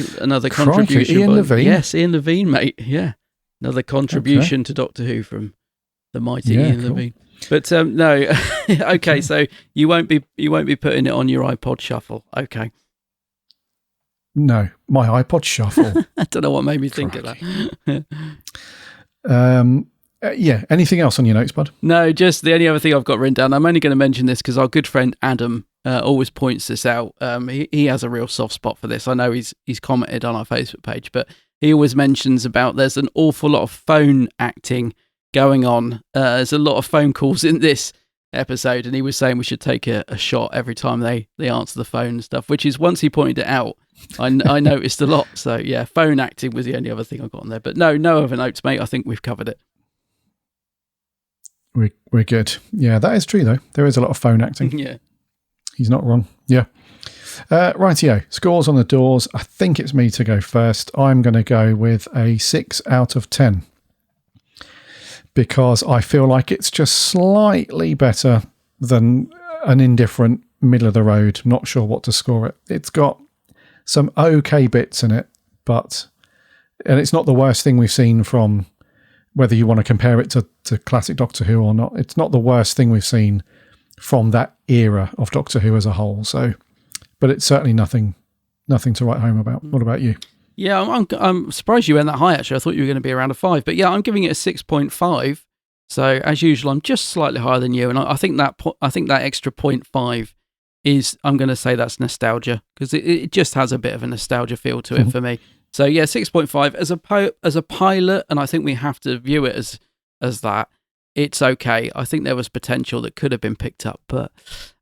contribution. Ian Levine. Yes, Ian Levine, mate. Yeah. Another contribution to Doctor Who from the mighty Ian Levine. But no, okay. So you won't be putting it on your iPod Shuffle, okay? No, my iPod Shuffle. I don't know what made me think of that. Yeah. Anything else on your notes, bud? No, just the only other thing I've got written down. I'm only going to mention this because our good friend Adam always points this out. He has a real soft spot for this. I know he's commented on our Facebook page, but he always mentions about there's an awful lot of phone acting going on. There's a lot of phone calls in this episode, and he was saying we should take a shot every time they answer the phone and stuff, which is, once he pointed it out, I noticed a lot. So yeah, phone acting was the only other thing I got on there, but no other notes, mate. I think we've covered it. We're good. Yeah, that is true though. There is a lot of phone acting. Yeah, he's not wrong. Yeah. Rightio, scores on the doors. I think it's me to go first. I'm going to go with a 6 out of 10. Because I feel like it's just slightly better than an indifferent middle of the road. Not sure what to score it. It's got some okay bits in it, and it's not the worst thing we've seen from, whether you want to compare it to classic Doctor Who or not. It's not the worst thing we've seen from that era of Doctor Who as a whole. So, but it's certainly nothing to write home about. What about you? Yeah, I'm surprised you went that high, actually. I thought you were going to be around a 5. But yeah, I'm giving it a 6.5. So as usual, I'm just slightly higher than you. And I think that extra 0.5 is, I'm going to say that's nostalgia, because it just has a bit of a nostalgia feel to it for me. So yeah, 6.5 as a pilot, and I think we have to view it as that. It's okay. I think there was potential that could have been picked up, but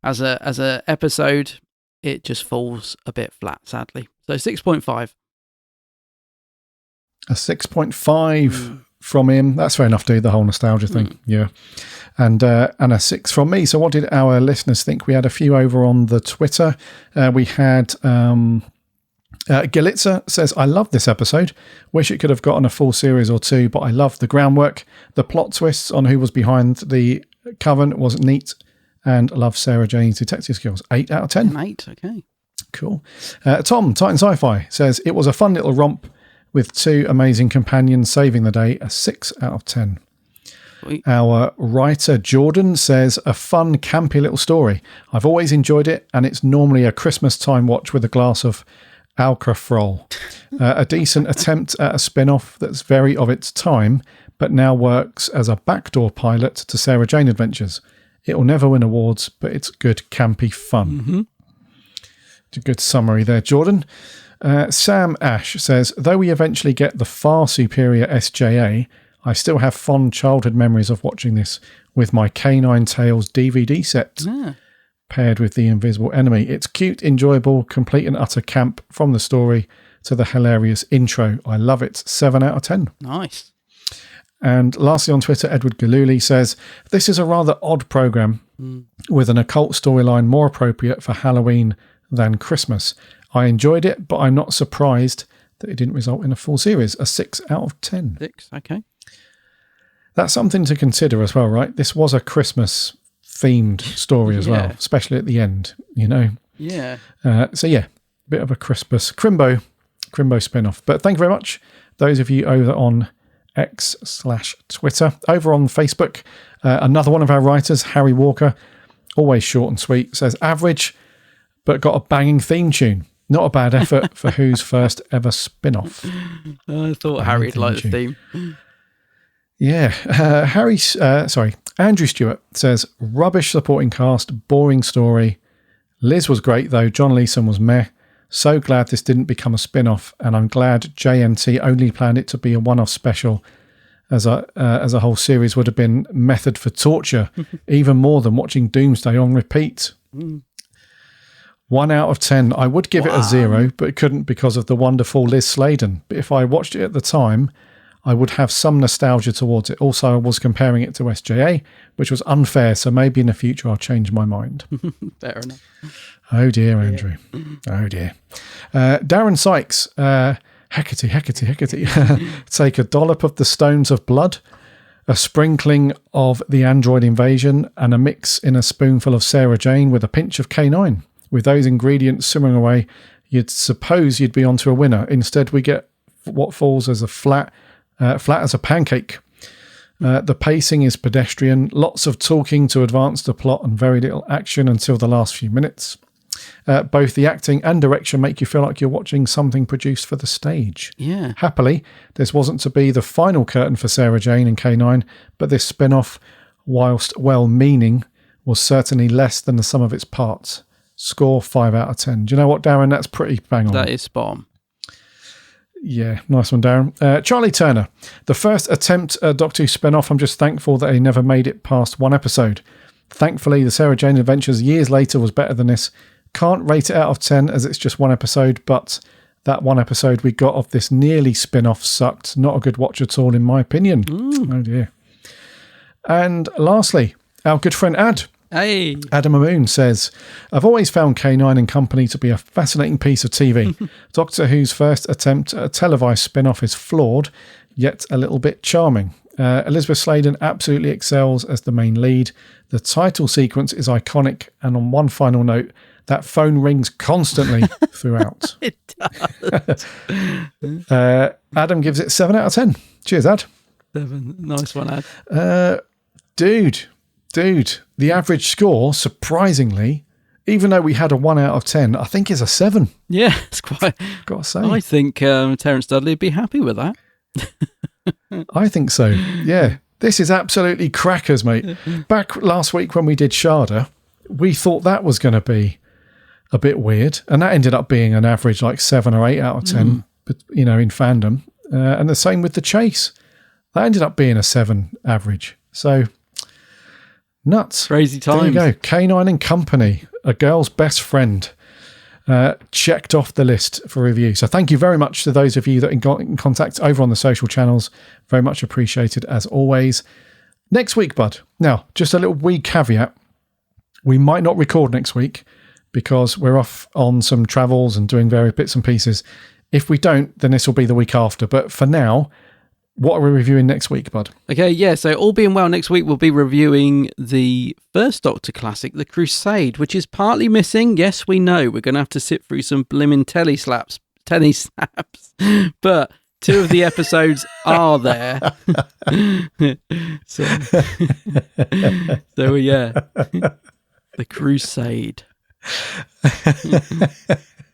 as a episode, it just falls a bit flat, sadly. So 6.5. A 6.5 from him. That's fair enough, dude. The whole nostalgia thing. Yeah. And a 6 from me. So what did our listeners think? We had a few over on the Twitter. We had Galitza says, I love this episode. Wish it could have gotten a full series or 2, but I love the groundwork. The plot twists on who was behind the coven was neat, and love Sarah Jane's detective skills. 8 out of 10. 8, okay. Cool. Tom, Titan Sci-Fi, says, it was a fun little romp with 2 amazing companions saving the day. A 6 out of 10. Sweet. Our writer Jordan says, a fun, campy little story. I've always enjoyed it, and it's normally a Christmas time watch with a glass of alcohol. A decent attempt at a spin-off that's very of its time, but now works as a backdoor pilot to Sarah Jane Adventures. It'll never win awards, but it's good, campy fun. Mm-hmm. It's a good summary there, Jordan. Sam Ash says, though we eventually get the far superior SJA, I still have fond childhood memories of watching this with my Canine Tales DVD set, paired with The Invisible Enemy. It's cute, enjoyable, complete and utter camp from the story to the hilarious intro. I love it. 7 out of 10. Nice. And lastly on Twitter, Edward Galuli says, this is a rather odd programme with an occult storyline more appropriate for Halloween than Christmas. I enjoyed it, but I'm not surprised that it didn't result in a full series. A 6 out of 10. 6, okay. That's something to consider as well, right? This was a Christmas themed story as well, especially at the end, you know? Yeah. So yeah, bit of a Crimbo spin-off. But thank you very much, those of you over on X/Twitter. Over on Facebook, another one of our writers, Harry Walker, always short and sweet, says average, but got a banging theme tune. Not a bad effort for Who's first ever spin-off. I thought Harry'd like the theme. Yeah. Andrew Stewart says, rubbish supporting cast, boring story. Liz was great though. John Leeson was meh. So glad this didn't become a spin-off, and I'm glad JNT only planned it to be a one-off special, as a whole series would have been method for torture, even more than watching Doomsday on repeat. 1 out of 10. I would give it a 0, but couldn't because of the wonderful Liz Sladen. But if I watched it at the time, I would have some nostalgia towards it. Also, I was comparing it to SJA, which was unfair, so maybe in the future I'll change my mind. Fair enough. Oh dear, Andrew. Oh dear. Darren Sykes, Hecate. Take a dollop of the Stones of Blood, a sprinkling of the Android Invasion, and a mix in a spoonful of Sarah Jane with a pinch of K9. With those ingredients simmering away, you'd suppose you'd be onto a winner. Instead, we get what falls as a flat as a pancake. The pacing is pedestrian, lots of talking to advance the plot and very little action until the last few minutes. Both the acting and direction make you feel like you're watching something produced for the stage. Yeah. Happily, this wasn't to be the final curtain for Sarah Jane and K9, but this spin-off, whilst well-meaning, was certainly less than the sum of its parts. Score 5 out of 10. Do you know what, Darren? That's pretty bang on. That is spot on. Yeah, nice one, Darren. Charlie Turner. The first attempt at Doctor Who spin-off, I'm just thankful that he never made it past one episode. Thankfully, the Sarah Jane Adventures years later was better than this. Can't rate it out of 10 as it's just one episode, but that one episode we got of this nearly spin-off sucked. Not a good watch at all, in my opinion. Oh, dear. And lastly, our good friend Hey. Adam Amoon says, I've always found K9 and Company to be a fascinating piece of TV. Doctor Who's first attempt at a televised spin-off is flawed, yet a little bit charming. Elizabeth Sladen absolutely excels as the main lead. The title sequence is iconic, and on one final note, that phone rings constantly throughout. It does. Adam gives it 7 out of 10. Cheers, Ad. 7. Nice one, Ad. Dude, the average score, surprisingly, even though we had a 1 out of 10, I think is a 7. Yeah, it's quite. Gotta say. I think Terence Dudley would be happy with that. I think so. Yeah. This is absolutely crackers, mate. Back last week when we did Sharda, we thought that was going to be a bit weird, and that ended up being an average like 7 or 8 out of 10, but in fandom. And the same with The Chase. That ended up being a 7 average. So, nuts. Crazy times. There you go. K9 and Company, a girl's best friend, checked off the list for review. So thank you very much to those of you that got in contact over on the social channels. Very much appreciated as always. Next week, bud. Now, just a little wee caveat. We might not record next week because we're off on some travels and doing various bits and pieces. If we don't, then this will be the week after. But for now, what are we reviewing next week, bud? Okay, yeah, so all being well, next week we'll be reviewing the first Doctor classic, The Crusade, which is partly missing. Yes, we know. We're going to have to sit through some blimmin' telly snaps. But 2 of the episodes are there. so yeah. The Crusade.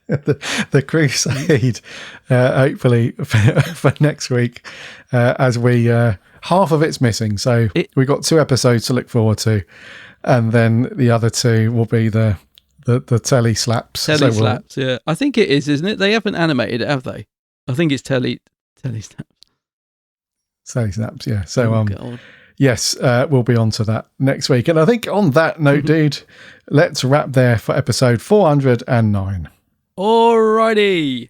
The Crusade, hopefully for next week, as we half of it's missing, so we got 2 episodes to look forward to, and then the other 2 will be the telly slaps. Slaps, yeah. I think it is, isn't it? They haven't animated it, have they? I think it's telly snaps. Telly snaps, yeah. So God. Yes, we'll be on to that next week. And I think on that note, dude, let's wrap there for episode 409. Alrighty.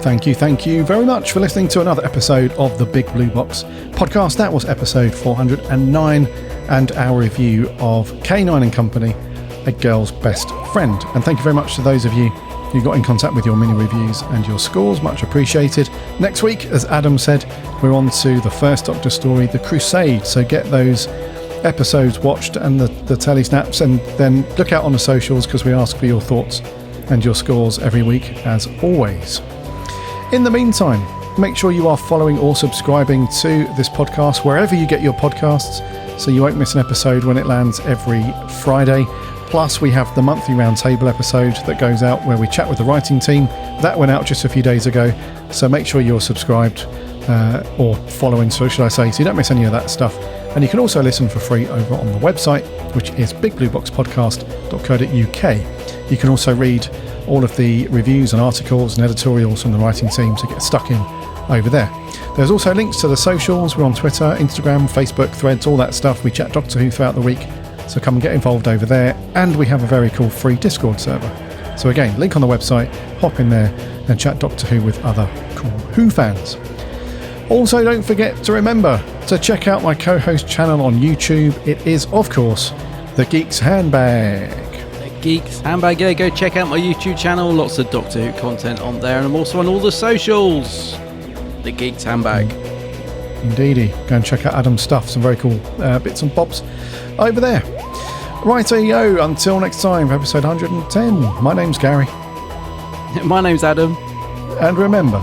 Thank you very much for listening to another episode of the Big Blue Box podcast. That was episode 409 and our review of K9 and Company, A Girl's Best Friend. And thank you very much to those of you who got in contact with your mini reviews and your scores. Much appreciated. Next week, as Adam said, we're on to the first Doctor story, The Crusade. So get those episodes watched and the telly snaps, and then look out on the socials because we ask for your thoughts and your scores every week, as always. In the meantime, make sure you are following or subscribing to this podcast wherever you get your podcasts, so you won't miss an episode when it lands every Friday. Plus, we have the monthly roundtable episode that goes out where we chat with the writing team. That went out just a few days ago, so make sure you're subscribed or following, so should I say, so you don't miss any of that stuff. And you can also listen for free over on the website, which is bigblueboxpodcast.co.uk. You can also read all of the reviews and articles and editorials from the writing team to get stuck in over there. There's also links to the socials. We're on Twitter, Instagram, Facebook, Threads, all that stuff. We chat Doctor Who throughout the week, so come and get involved over there. And we have a very cool free Discord server. So again, link on the website, hop in there and chat Doctor Who with other cool Who fans. Also, don't forget to remember to check out my co-host channel on YouTube. It is, of course, The Geek's Handbag. Geeks Handbag. Yeah, go check out my YouTube channel. Lots of Doctor Who content on there, and I'm also on all the socials. The Geeks Handbag. Indeedy. Go and check out Adam's stuff. Some very cool bits and bobs over there. Righto, until next time, episode 110. My name's Gary. My name's Adam. And remember,